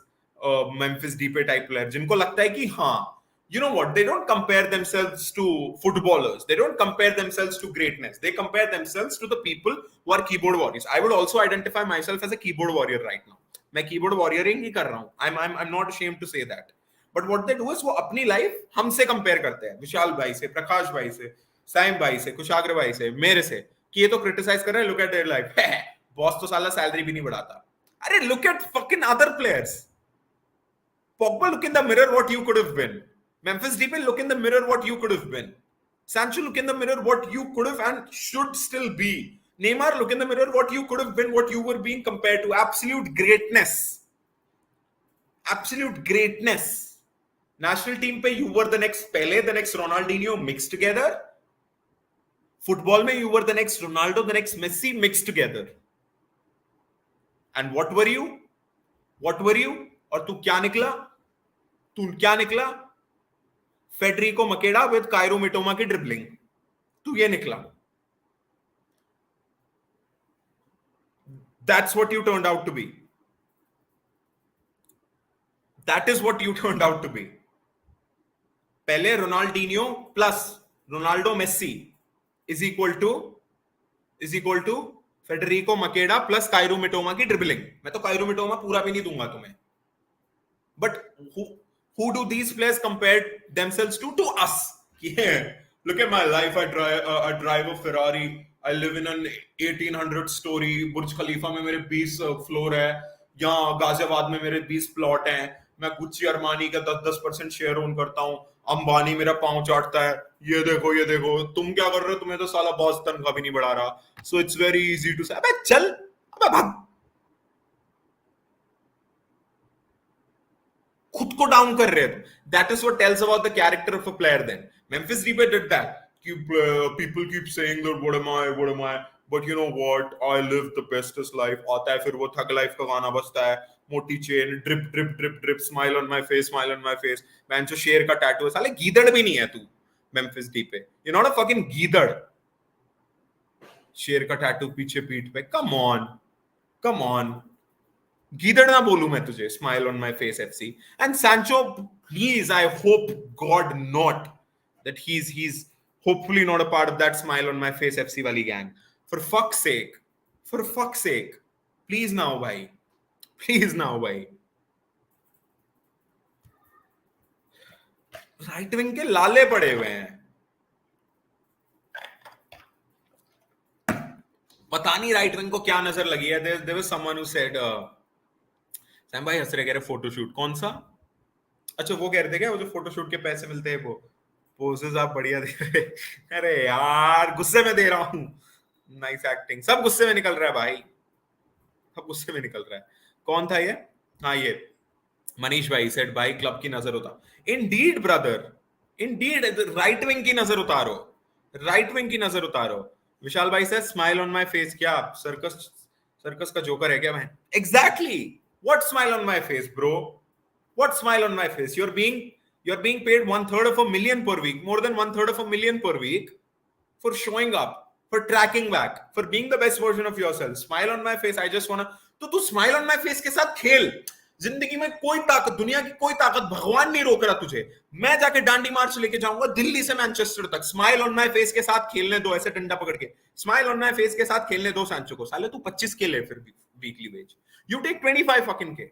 Memphis Depay type player जिनको लगता है कि हाँ, you know what, they don't compare themselves to footballers, they don't compare themselves to greatness, they compare themselves to the people who are keyboard warriors. I would also identify myself as a keyboard warrior right now. मैं keyboard warrioring ही कर रहा हूँ. I'm not ashamed to say that. But what they do is वो अपनी life हमसे compare करते हैं, विशाल भाई से, प्रकाश भाई से, साइम भाई से, कुशाग्र भाई से, मेरे से, कि ये तो क्रिटिसाइज कर रहे हैं, look at their life. Boss तो साला सैलरी भी नहीं बढ़ाता. अरे look at fucking other players. Pogba, look in the mirror what you could have been. Memphis Depay, look in the mirror what you could have been. Sancho, look in the mirror what you could have and should still be. Neymar, look in the mirror what you could have been, what you were being compared to. Absolute greatness. Absolute greatness. National team pe you were the next Pele, the next Ronaldinho mixed together. Football mein you were the next Ronaldo, the next Messi mixed together. And what were you? What were you? और तू क्या निकला? तू क्या निकला? Federico मकेडा with Cairo Mitoma की dribbling. तू ये निकला. That's what you turned out to be. That is what you turned out to be. पहले Ronaldinho plus Ronaldo Messi is equal to Federico Macheda plus Kaoru Mitoma की dribbling. मैं तो Cairo मिटोमा पूरा भी नहीं दूंगा तुम्हें. But who do these players compare themselves to? To us. Yeah. Look at my life. I drive a Ferrari. I live in an 1800 story Burj Khalifa में मेरे 20 फ्लोर है. यहाँ गाजियाबाद में मेरे 20 प्लॉट हैं. मैं गुच्ची अरमानी का 10% शेयर ओन करता हूँ. अंबानी मेरा पाँव चाटता है. ये देखो तुम क्या कर रहे हो? तुम्हें तो साला बॉस तनख्वाह भी नहीं बढ़ा रहा. So it's very easy to say, अबे चल, अबे भाग. खुद को डाउन कर रहे हैं. That is what tells about the character of a player. Then Memphis Depay did that. People keep saying that what am I but you know what, I live the bestest life. आता है फिर वो थग life का गाना बजता है, मोटी chain, drip drip drip drip, smile on my face, smile on my face. Man जो शेर का टैटू है. साले गीदड़ भी नहीं है तू Memphis Depay. You not a fucking गीदड़. शेर का टैटू पीछे पीठ पे. Come on. गीदड़ ना बोलूं मैं तुझे. Smile on my face FC. And Sancho, please, I hope God not that he's hopefully not a part of that smile on my face FC wali gang. For fuck's sake, please now bhai. Right wing के लाले पड़े हुए हैं. पता नहीं right wing को क्या नजर लगी है. there was someone who said Sam भाई हंस रहे, कह रहे फोटोशूट. कौन सा? अच्छा वो कह रहे थे क्या, वो जो फोटोशूट के पैसे मिलते हैं, वो पोजेस आप बढ़िया दे रहे. अरे यार गुस्से में दे रहा हूँ. Nice acting. सब गुस्से में निकल रहा है भाई, सब गुस्से में निकल रहा है. कौन था ये? हाँ ये मनीष भाई सेड भाई क्लब की नजर उतार. Indeed brother, Indeed. Right wing की नजर उतारो, राइट विंग की नजर उतारो. विशाल भाई से स्माइल ऑन माय फेस क्या सर्कस का जोकर है क्या मैं? Exactly. What smile on my face, bro? What smile on my face? You're being paid 1/3 of a million per week, more than 1/3 of a million per week, for showing up, for tracking back, for being the best version of yourself. Smile on my face. I just wanna. तो तू smile on my face के साथ खेल. जिंदगी में कोई ताकत, दुनिया की कोई ताकत, भगवान नहीं रोक रहा तुझे. मैं जाके डांडी मार्च लेके जाऊंगा दिल्ली से मैनचेस्टर तक. स्माइल ऑन माय फेस के साथ खेलने दो, ऐसे डंडा पकड़ के. स्माइल ऑन माय फेस के साथ खेलने दो सैंचो को. साले तू 25 के ले फिर weekly veg. You take 25 fucking K.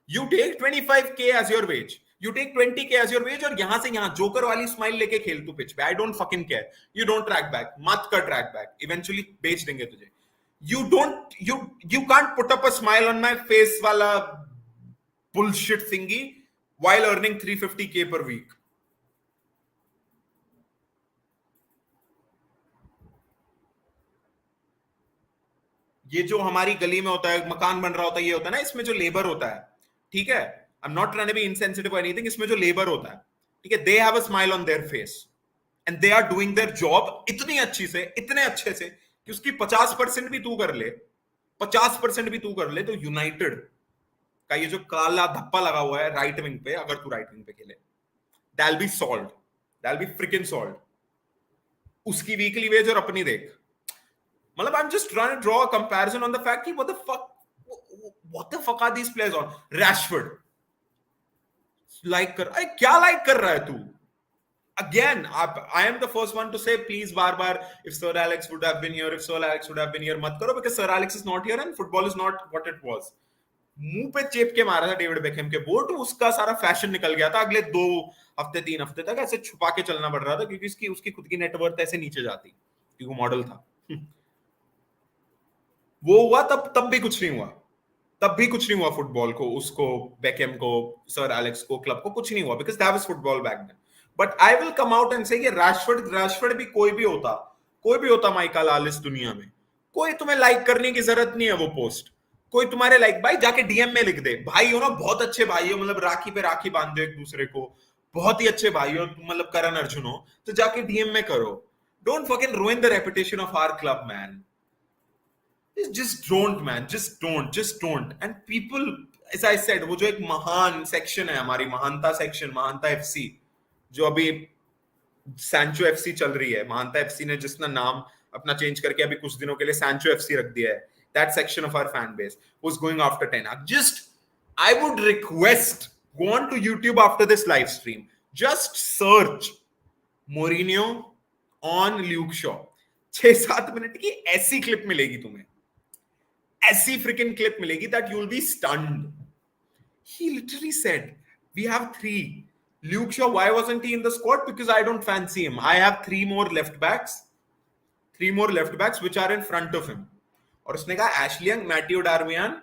You take 25K as your wage. You take 20K as your wage और यहां से यहां जोकर वाली स्माइल लेके खेल तू पिच पे. I don't fucking care. You don't track back. मत कर track back. Eventually बेच देंगे तुझे. You can't put up a smile on my face वाला bullshit thingy while earning 350K per week. ये जो हमारी गली में होता है, मकान बन रहा होता है, ये होता है ना, इसमें जो लेबर होता है, ठीक है, I am not trying to be insensitive और एनीथिंग, इसमें जो लेबर होता है, ठीक है, they have a smile on their face and they are doing their job इतनी अच्छी से, इतने अच्छे से कि उसकी 50% भी तू कर ले, 50% भी तू कर ले, तो यूनाइटेड का ये जो काला धब्बा लगा हुआ है राइट विंग पे, अगर तू राइट विंग पे खेले, they'll be solve, they'll be frickin solve. उसकी वीकली वेज और अपनी देख, मतलब I am just trying to draw a comparison on the fact कि what the fuck are these players on? Rashford like कर, अरे क्या लाइक कर रहा है तू? Again, I am the first one to say, please, bar if Sir Alex would have been here, if Sir Alex would have been here, मत करो, because Sir Alex is not here and football is not what it was. मुंह पे चेप के मारा था David Beckham के board, उसका सारा फैशन निकल गया था। अगले 2 हफ्ते 3 हफ्ते तक ऐसे छुपा के चलना पड़ रहा था, क्योंकि उसकी खुद की नेटवर्थ ऐसे नीचे जाती, क्योंकि वो मॉडल था। वो हुआ तब भी कुछ नहीं हुआ, तब भी कुछ नहीं हुआ फुटबॉल को, उसको, बेकहम को, सर एलेक्स को, क्लब को कुछ नहीं हुआ, because that was football back then. But I will come out and say कि रैशफोर्ड भी कोई भी होता माइकल लाल इस दुनिया में, कोई तुम्हें लाइक करने की जरूरत नहीं है वो पोस्ट, कोई तुम्हारे लाइक, भाई जाके डीएम में लिख दे, भाई हो ना, बहुत अच्छे भाई हो, मतलब राखी पे राखी बांध दो एक दूसरे को, बहुत ही अच्छे भाई हो, मतलब करण अर्जुन हो, तो जाके डीएम में करो। Don't fucking ruin the reputation of our club, man. Just don't, man. Just don't. And people, as I said, वो जो एक महान सेक्शन है हमारी, महानता सेक्शन, महानता एफसी, जो अभी सैंचो एफसी चल रही है, महानता एफसी ने जिसना नाम अपना चेंज करके अभी कुछ दिनों के लिए सैंचो एफसी रख दिया है, that section of our fan base was going after Ten Hag. Just, I would request, go on to YouTube after this live stream, just search Mourinho on Luke Shaw, 6-7 minute की ऐसी clip मिलेगी तुम्हें, ऐसी freaking clip मिलेगी that you will be stunned. He literally said, we have 3. Luke Shaw, why wasn't he in the squad? Because I don't fancy him. I have 3 more left backs which are in front of him. और उसने कहा Ashley Young, Matteo Darmian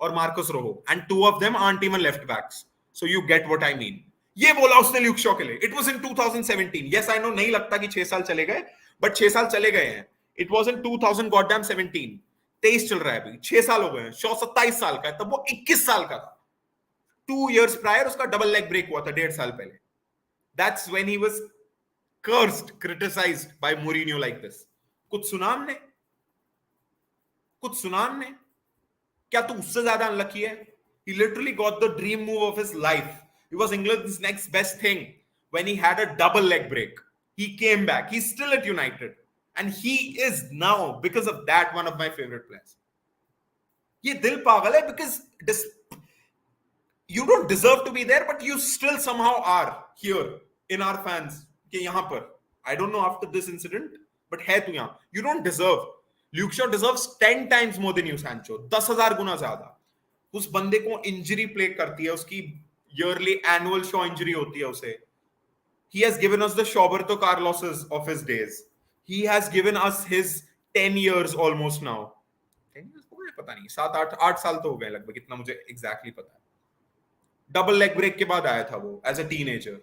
और Marcus Rojo, and 2 of them aren't even left backs. So you get what I mean. ये बोला उसने Luke Shaw के लिए. It was in 2017. Yes, I know, नहीं लगता कि 6 साल चले गए, but 6 साल चले गए हैं. It was in 2017. 23 चल रहा है अभी, 6 साल हो गए हैं. शॉ 27 साल का है, तब वो 21 साल का था. 2 years prior उसका डबल लेग ब्रेक हुआ था 1.5 साल पहले. That's when he was cursed, criticized by Mourinho like this. कुछ सुना हमने? क्या तू उससे ज्यादा अनलकी है? He literally got the dream move of his life. He was England's next best thing when he had a double leg break. He came back. He's still at United. And he is now, because of that, one of my favorite players. ये दिल पागल है, because you don't deserve to be there, but you still somehow are here in our fans. कि यहाँ पर, I don't know after this incident, but है तू यहाँ. You don't deserve. Luke Shaw deserves 10 times more than you, Sancho. 10,000 गुना ज्यादा. उस बंदे को इंजरी प्लेग करती है, उसकी yearly annual Shaw इंजरी होती है उसे. He has given us the Roberto Carloses of his days. He has given us his 10 years almost now. 10 years हो गए, पता नहीं, 7-8 साल तो हो गए लगभग, इतना मुझे exactly पता है. डबल लेग ब्रेक के बाद आया था वो as a teenager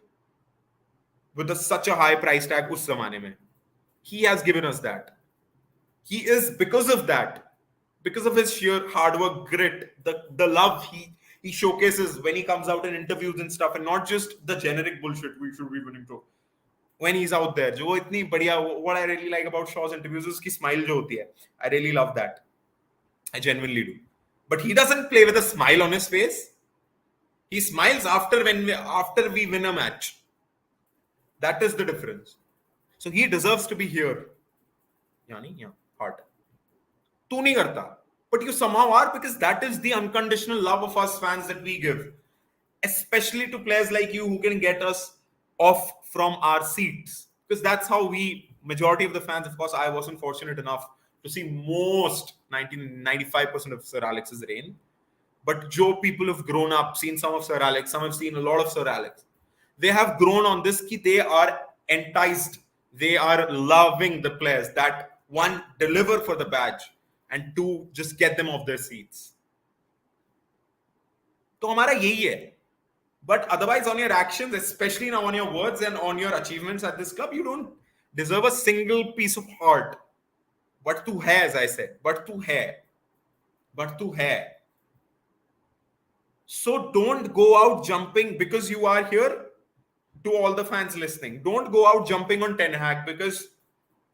with such a high price tag उस जमाने में. He has given us that. He is, because of that, because of his sheer hard work, grit, the love he showcases when he comes out in interviews and stuff, and not just the generic bullshit we should be winning to. When he's out there, जो इतनी बढ़िया, what I really like about Shaw's interviews is उसकी smile जो होती है. I really love that. I genuinely do. But he doesn't play with a smile on his face. He smiles after we win a match. That is the difference. So he deserves to be here. यानी यहाँ heart. तू नहीं करता, but you somehow are, because that is the unconditional love of us fans that we give, especially to players like you who can get us off from our seats, because that's how we, majority of the fans, of course, I wasn't fortunate enough to see most 95% of Sir Alex's reign, but Joe, people have grown up, seen some of Sir Alex, some have seen a lot of Sir Alex. They have grown on this, ki they are enticed, they are loving the players that, one, deliver for the badge, and 2, just get them off their seats. तो हमारा यही है. But otherwise, on your actions, especially now on your words and on your achievements at this club, you don't deserve a single piece of heart. But tu hai, as I said, but tu hai. but तू है. So don't go out jumping because you are here. To all the fans listening, don't go out jumping on Ten Hag because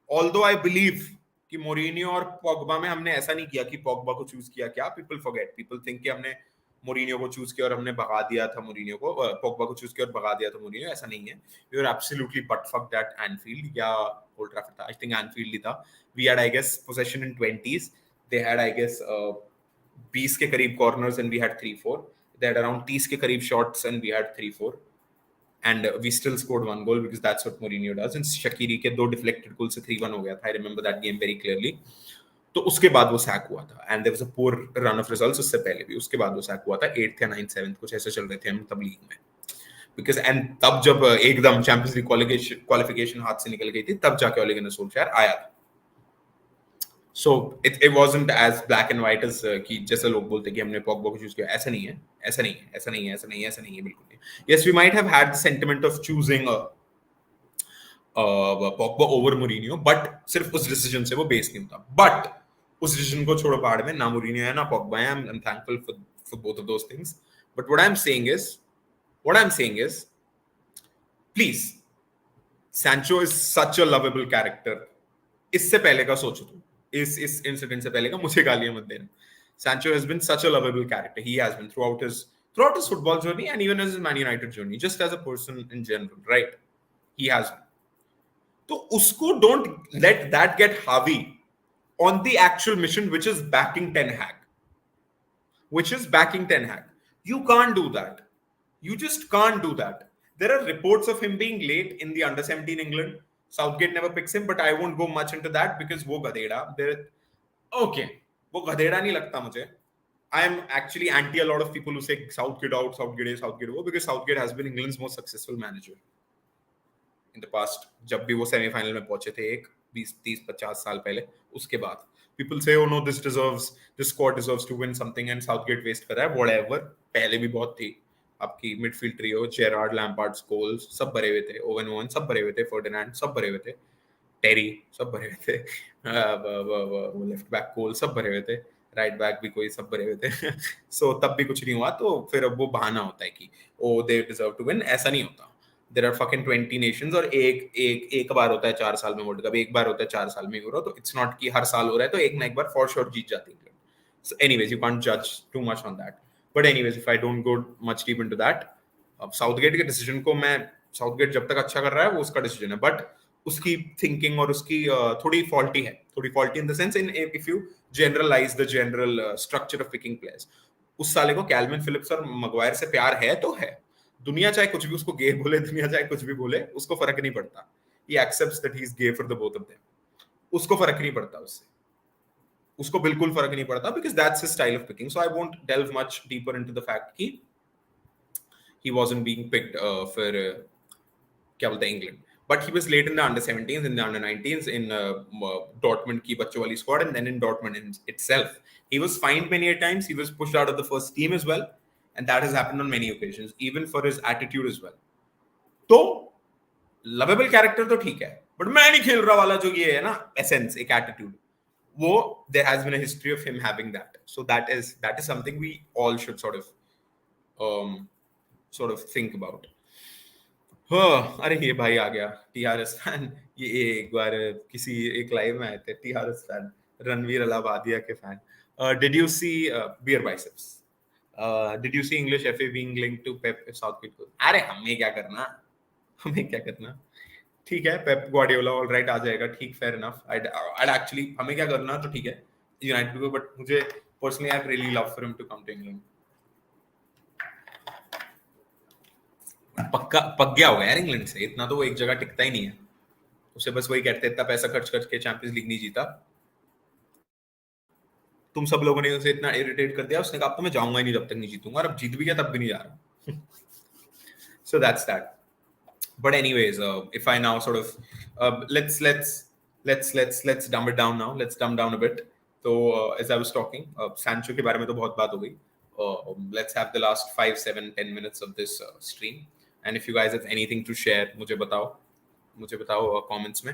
although I believe कि Mourinho और Pogba में हमने ऐसा नहीं किया कि पॉग्बा को चूज किया. क्या पीपल फॉरगेट, पीपल थिंक कि हमने मोरिनियो को चूज किया और हमने भगा दिया था मोरिनियो को, पॉग्बा को चूज किया और भगा दिया था मोरिनियो. ऐसा नहीं है. We were absolutely but fucked at Anfield या ओल्ड ट्रैफर्ड था. आई थिंक एनफील्ड ही था. We had I guess possession in 20s. They had I guess 20 के करीब corners and we had 3-4. They had around 30 के करीब shots and we had 3-4. And we still scored one goal because that's what Mourinho does. And Shaqiri के 2 deflected goals से 3-1 हो गया था. I remember that game very clearly. तो उसके बाद वो सैक हुआ था. And there was a poor run of results उससे पहले भी. उसके बाद वो सैक हुआ था. 8th या 9th 7th कुछ ऐसे चल रहे थे हम तब लीग में. Because and तब जब एकदम चैंपियंस लीग क्वालिफिकेशन हाथ से निकल गई थी, तब जाके ओले गुनार सोल्शायर आया था. So it wasn't as black and white as कि जैसे लोग बोलते कि हमने पॉग्बा को चूज किया. ऐसा नहीं है, ऐसा नहीं है, ऐसा नहीं है, ऐसा नहीं है, ऐसा नहीं है, बिल्कुल नहीं. Yes, we might have had the sentiment of choosing Pogba over Mourinho, but सिर्फ उस डिसीजन से वो बेस नहीं होता. But उस डिसीजन को छोड़ो पहाड़ में, ना Mourinho है ना पॉग्बा है. I'm thankful for both of those things. But what I'm saying is, please, Sancho is such a lovable character. इससे पहले का सोचो तुम, इस इंसिडेंट से पहले का मुझे गालियां मत देना. Sancho has been such a lovable character. He has been throughout his football journey and even his Man United journey, just as a person in general, right? He has been. So usko don't let that get havi on the actual mission, which is backing Ten Hag. You can't do that. You just can't do that. There are reports of him being late in the under-17 England. Southgate never picks him, but I won't go much into that because वो गधेड़ा. Okay, वो गधेड़ा नहीं लगता मुझे. I am actually anti a lot of people who say Southgate out, Southgate A, Southgate O, because Southgate has been England's most successful manager in the past. जब भी वो semifinal में पहुंचे थे 20-30-50 साल पहले, उसके बाद people say, oh no, this squad deserves to win something and Southgate waste कर रहा है. Whatever, पहले भी बहुत थी. आपकी midfield trio, Gerrard, Lampard, Scholes, सब भरे हुए थे. ओवन सब भरे हुए थे. फर्डिनैंड सब भरे हुए थे. टेरी सब भरे हुए थे. लेफ्ट बैक कोल सब भरे हुए थे. राइट बैक भी कोई सब भरे हुए थे. सो तब भी कुछ नहीं हुआ. तो फिर अब वो बहाना होता है कि ओ दे डिजर्व टू विन. ऐसा नहीं होता. देयर आर फकिंग 20 नेशंस और एक बार होता है 4 साल में वर्ल्ड कप, एक बार होता है 4 साल में यूरो. तो इट्स नॉट कि हर साल हो रहा है तो एक ना एक बार फॉर श्योर जीत जाती है. सो एनीवेज, यू कांट जज too much on that. But anyways, if I don't go much deep into that, Southgate के डिसीजन को मैं, Southgate जब तक अच्छा कर रहा है वो उसका डिसीजन है, बट उसकी थिंकिंग और उसकी थोड़ी फॉल्टी है. थोड़ी faulty in the sense, in if you generalize the general structure of picking players. उस साले को कैल्विन फिलिप्स और मैग्वायर से प्यार है तो है. दुनिया चाहे कुछ भी उसको गे बोले, दुनिया चाहे कुछ भी बोले, उसको फर्क नहीं पड़ता. He accepts that he is gay for the both of them. उसको फर्क नहीं पड़ता उससे. उसको बिल्कुल फर्क नहीं पड़ता because that's his style of picking. So I won't delve much deeper into the fact कि he wasn't being picked for क्या बोलते हैं England. But he was late in the under-17s, in the under-19s, in Dortmund की बच्चों वाली squad, and then in Dortmund itself. He was fined many a times. He was pushed out of the first team as well, and that has happened on many occasions, even for his attitude as well. तो lovable character तो ठीक है, but मैं नहीं खेल रहा वाला जो ये है ना essence, एक attitude. There has been a history of him having that. So that is something we all should sort of think about. अरे ये भाई आ गया TRS फैन. ये एक बार किसी एक लाइव में आए थे TRS फैन, रणवीर अलाहाबादिया के fan. Did you see beer biceps? Did you see English FA being linked to Pep Southgate? अरे हमें क्या करना. ठीक है, पेप ग्वार्डियोला ऑलराइट आ जाएगा, ठीक, फेयर इनफ. I'd actually, हमें क्या करना तो ठीक है यूनाइटेड को, बट मुझे personally I really love for him to come to England. पक गया होगा यार इंग्लैंड से. इतना तो वो एक जगह टिकता ही नहीं है. उसे बस वही कहते हैं, इतना पैसा खर्च करके चैंपियंस लीग नहीं जीता. तुम सब लोगों ने उसे इतना इरिटेट कर दिया, उसने कहा अब तो मैं जाऊंगा ही नहीं जब तक नहीं जीतूंगा, और अब जीत भी गया तब भी नहीं जा रहा. So that's that. But anyways, if I now sort of let's dumb it down now. Let's dumb down a bit. So as I was talking, Sancho के बारे में तो बहुत बात हो गई. Let's have the last 5, 7, 10 minutes of this stream. And if you guys have anything to share, मुझे बताओ comments में,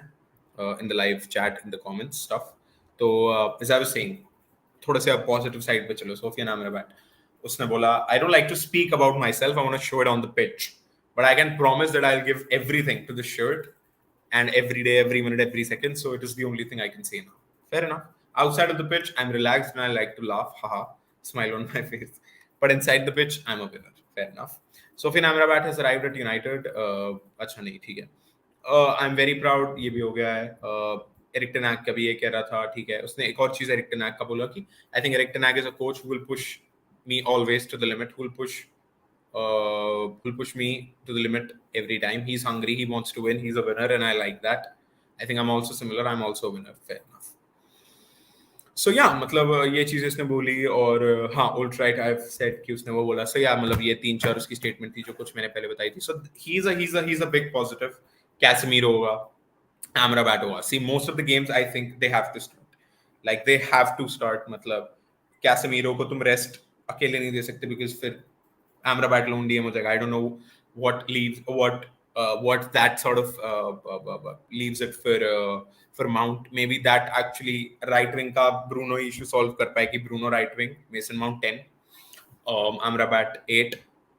in the live chat, in the comments stuff. So as I was saying, थोड़े से पॉजिटिव साइड पे चलो, सोफियन Amrabat उसने बोला, I don't like to speak about myself, I want to show it on the pitch, but I can promise that I will give everything to the shirt and every day, every minute, every second. So it is the only thing I can say now. Fair enough. Outside of the pitch, I'm relaxed and I like to laugh. Haha, smile on my face. But inside the pitch, I'm a winner. Fair enough. Sofyan Amrabat has arrived at United. अच्छा नहीं, ठीक है. I'm very proud. ये भी हो गया है. Eric टेनाग का भी ये कह रहा था, ठीक है. उसने एक और चीज एरिक टेनाग का बोला कि I think Eric Ten Hag is a coach who will push me always to the limit. Who will push me to the limit every time. He's hungry, he wants to win, he's a winner, and I like that. I think I'm also similar, I'm also a winner. Fair enough. So yeah, मतलब ये चीज इसने बोली. और हाँ, old right I have said कि उसने वो बोला. सो या मतलब ये 3-4 उसकी स्टेटमेंट थी जो कुछ मैंने पहले बताई थी. सो he's a big positive. Casemiro होगा, Amrabat होगा. See, most of the games I think they have to start. Like they have to start. मतलब कैसेमीरो को तुम रेस्ट अकेले नहीं दे सकते, बिकॉज फिर Amrabat alone DM हो जाएगा. I don't know what that sort of leaves it for Mount. Maybe that actually right wing का Bruno issue solve कर पाए कि Bruno right wing, Mason Mount 10, Amrabat 8,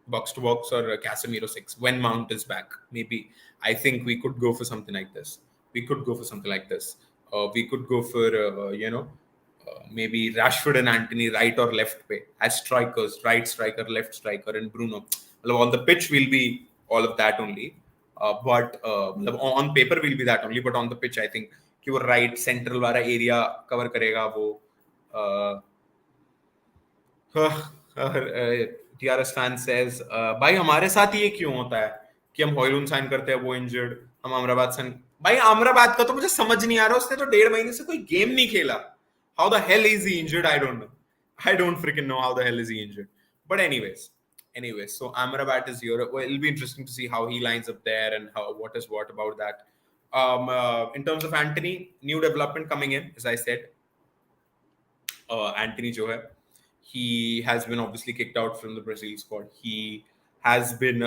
box to box, or Casemiro 6 when Mount is back. Maybe I think we could go for something like this. We could go for maybe Rashford and Antony right or left way as strikers, right striker, left striker, and Bruno. On the pitch will be all of that only, but on paper will be that only, but on the pitch I think कि वो right central वाला area cover करेगा वो. TRS fan says, भाई हमारे साथ ये क्यों होता है कि हम हॉयलून साइन करते हैं, वो इंजर्ड, हम अमराबाद साइन. भाई अमराबाद का तो मुझे समझ नहीं आ रहा, उसने तो 1.5 महीने से कोई गेम नहीं खेला. How the hell is he injured? I don't know. I don't freaking know how the hell is he injured. But anyways, so Amrabat is here. Well, it'll be interesting to see how he lines up there and what is what about that. In terms of Antony, new development coming in, as I said. Antony जो है, he has been obviously kicked out from the Brazil squad. He has been,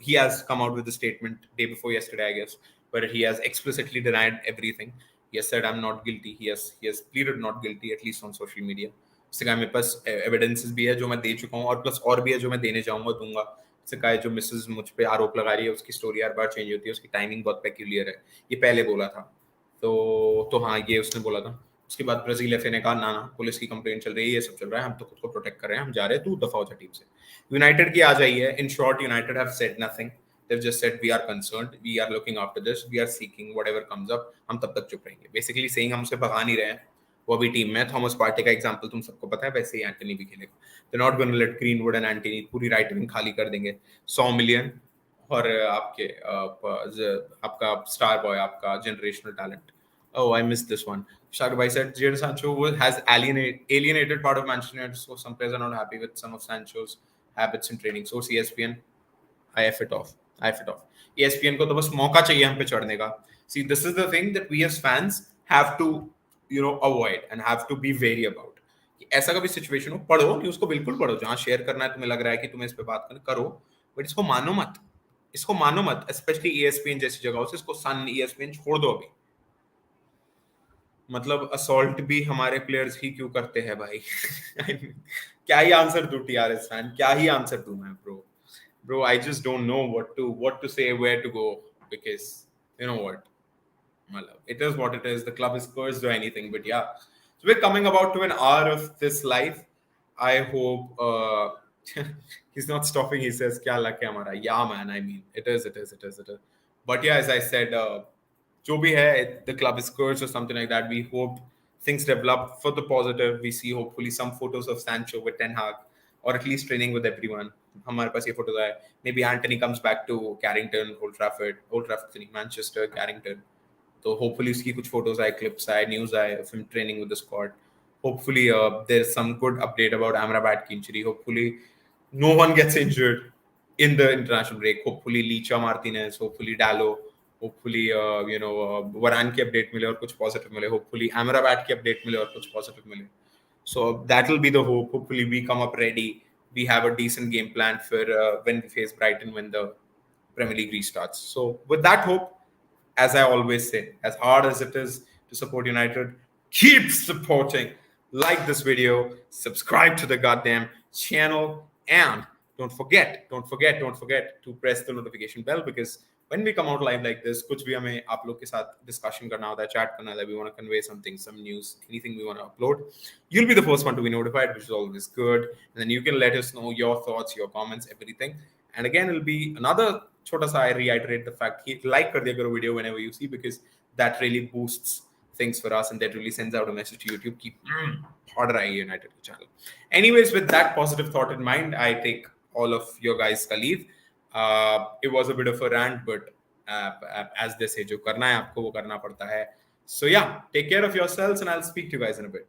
he has come out with a statement day before yesterday, I guess, where he has explicitly denied everything. He has said, I'm not guilty. He has pleaded not guilty, at least on social media. उससे कहा मेरे पास evidences भी है जो मैं दे चुका हूँ, और प्लस और भी है जो मैं देने जाऊंगा, दूंगा. उससे कहा जो मिसेस मुझ पे आरोप लगा रही है, उसकी स्टोरी हर बार चेंज होती है, उसकी टाइमिंग बहुत पेक्यूलियर है. ये पहले बोला था. तो हाँ, ये उसने बोला था. उसके बाद ब्राजील एफए ने कहा ना, पुलिस की कंप्लेंट चल रही है, ये सब चल रहा है, हम तो खुद को प्रोटेक्ट कर रहे हैं, हम जा रहे हैं, तू दफा हो जा टीम से. यूनाइटेड की आ जाइए. In short, United have said nothing. They've just said we are concerned, we are looking after this, we are seeking whatever comes up. हम तब तक चुप रहेंगे. Basically saying हम उसे भगा नहीं रहे हैं. वो अभी टीम में. थॉमस पार्टी का एग्जांपल तुम सबको पता है, वैसे ही एंटनी भी खेलेगा. They're not going to let Greenwood and Antony पूरी राइट विंग खाली कर देंगे. 100 मिलियन और आपका स्टार बॉय, आपका generational talent. Oh, I missed this one. Shagbai said Jadon Sancho has alienated part of Manchester United, so some players are not happy with some of Sancho's habits in training. So ESPN, I F it off. ESPN को तो बस मौका चाहिए हम पे चढ़ने का. See, this is the thing that we as fans have to, avoid and have to be wary about. ऐसा कभी सिचुएशन हो, पढ़ो न्यूज को, बिल्कुल पढ़ो, जहाँ शेयर करना है, तुम्हें लग रहा है कि तुम्हें इस पे बात करो, बट इसको मानो मत. स्पेशली ESPN जैसी जगहों से. इसको सन ESPN छोड़ दो अभी. मतलब असॉल्ट भी हमारे प्लेयर्स ही क्यों करते हैं भाई. क्या ही आंसर दूं TRS फैन, क्या ही आंसर दूं मैं bro. I just don't know what to say, where to go, because you know what, it is what it is. The club is cursed or anything, but yeah. So we're coming about to an hour of this live. I hope he's not stopping. He says kya luck hai hamara. Yeah man, I mean it is. But yeah, as I said, jo bhi hai, the club is cursed or something like that. We hope things develop for the positive. We see hopefully some photos of Sancho with Ten Hag, or at least training with everyone. हमारे पास ये photos आए. Maybe Antony comes back to Carrington, Old Trafford, Manchester, Carrington. तो hopefully उसकी कुछ photos आए, clips आए, news आए of him training with the squad. Hopefully there's some good update about Amrabat की injury. Hopefully no one gets injured in the international break. Hopefully Licha Martinez, hopefully Dallo, hopefully Varane की update मिले और कुछ positive मिले. Hopefully Amrabat की update मिले और कुछ positive मिले. So that will be the hope. Hopefully we come up ready. We have a decent game plan for when we face Brighton when the Premier League restarts. So with that hope, as I always say, as hard as it is to support United, keep supporting like this video, subscribe to the goddamn channel, and don't forget to press the notification bell, because when we come out live like this, कुछ भी हमें आप लोग के साथ discussion करना होता है, chat करना होता है, we want to convey something, some news, anything we want to upload, you'll be the first one to be notified, which is always good. And then you can let us know your thoughts, your comments, everything. And again, it'll be another छोटा सा, I reiterate the fact कि like कर दिया करो video whenever you see, because that really boosts things for us, and that really sends out a message to YouTube. Keep harder I United channel. Anyways, with that positive thought in mind, I take all of your guys का leave. It was a bit of a rant, but as they say, जो करना है आपको वो करना पड़ता है. So yeah, take care of yourselves, and I'll speak to you guys in a bit.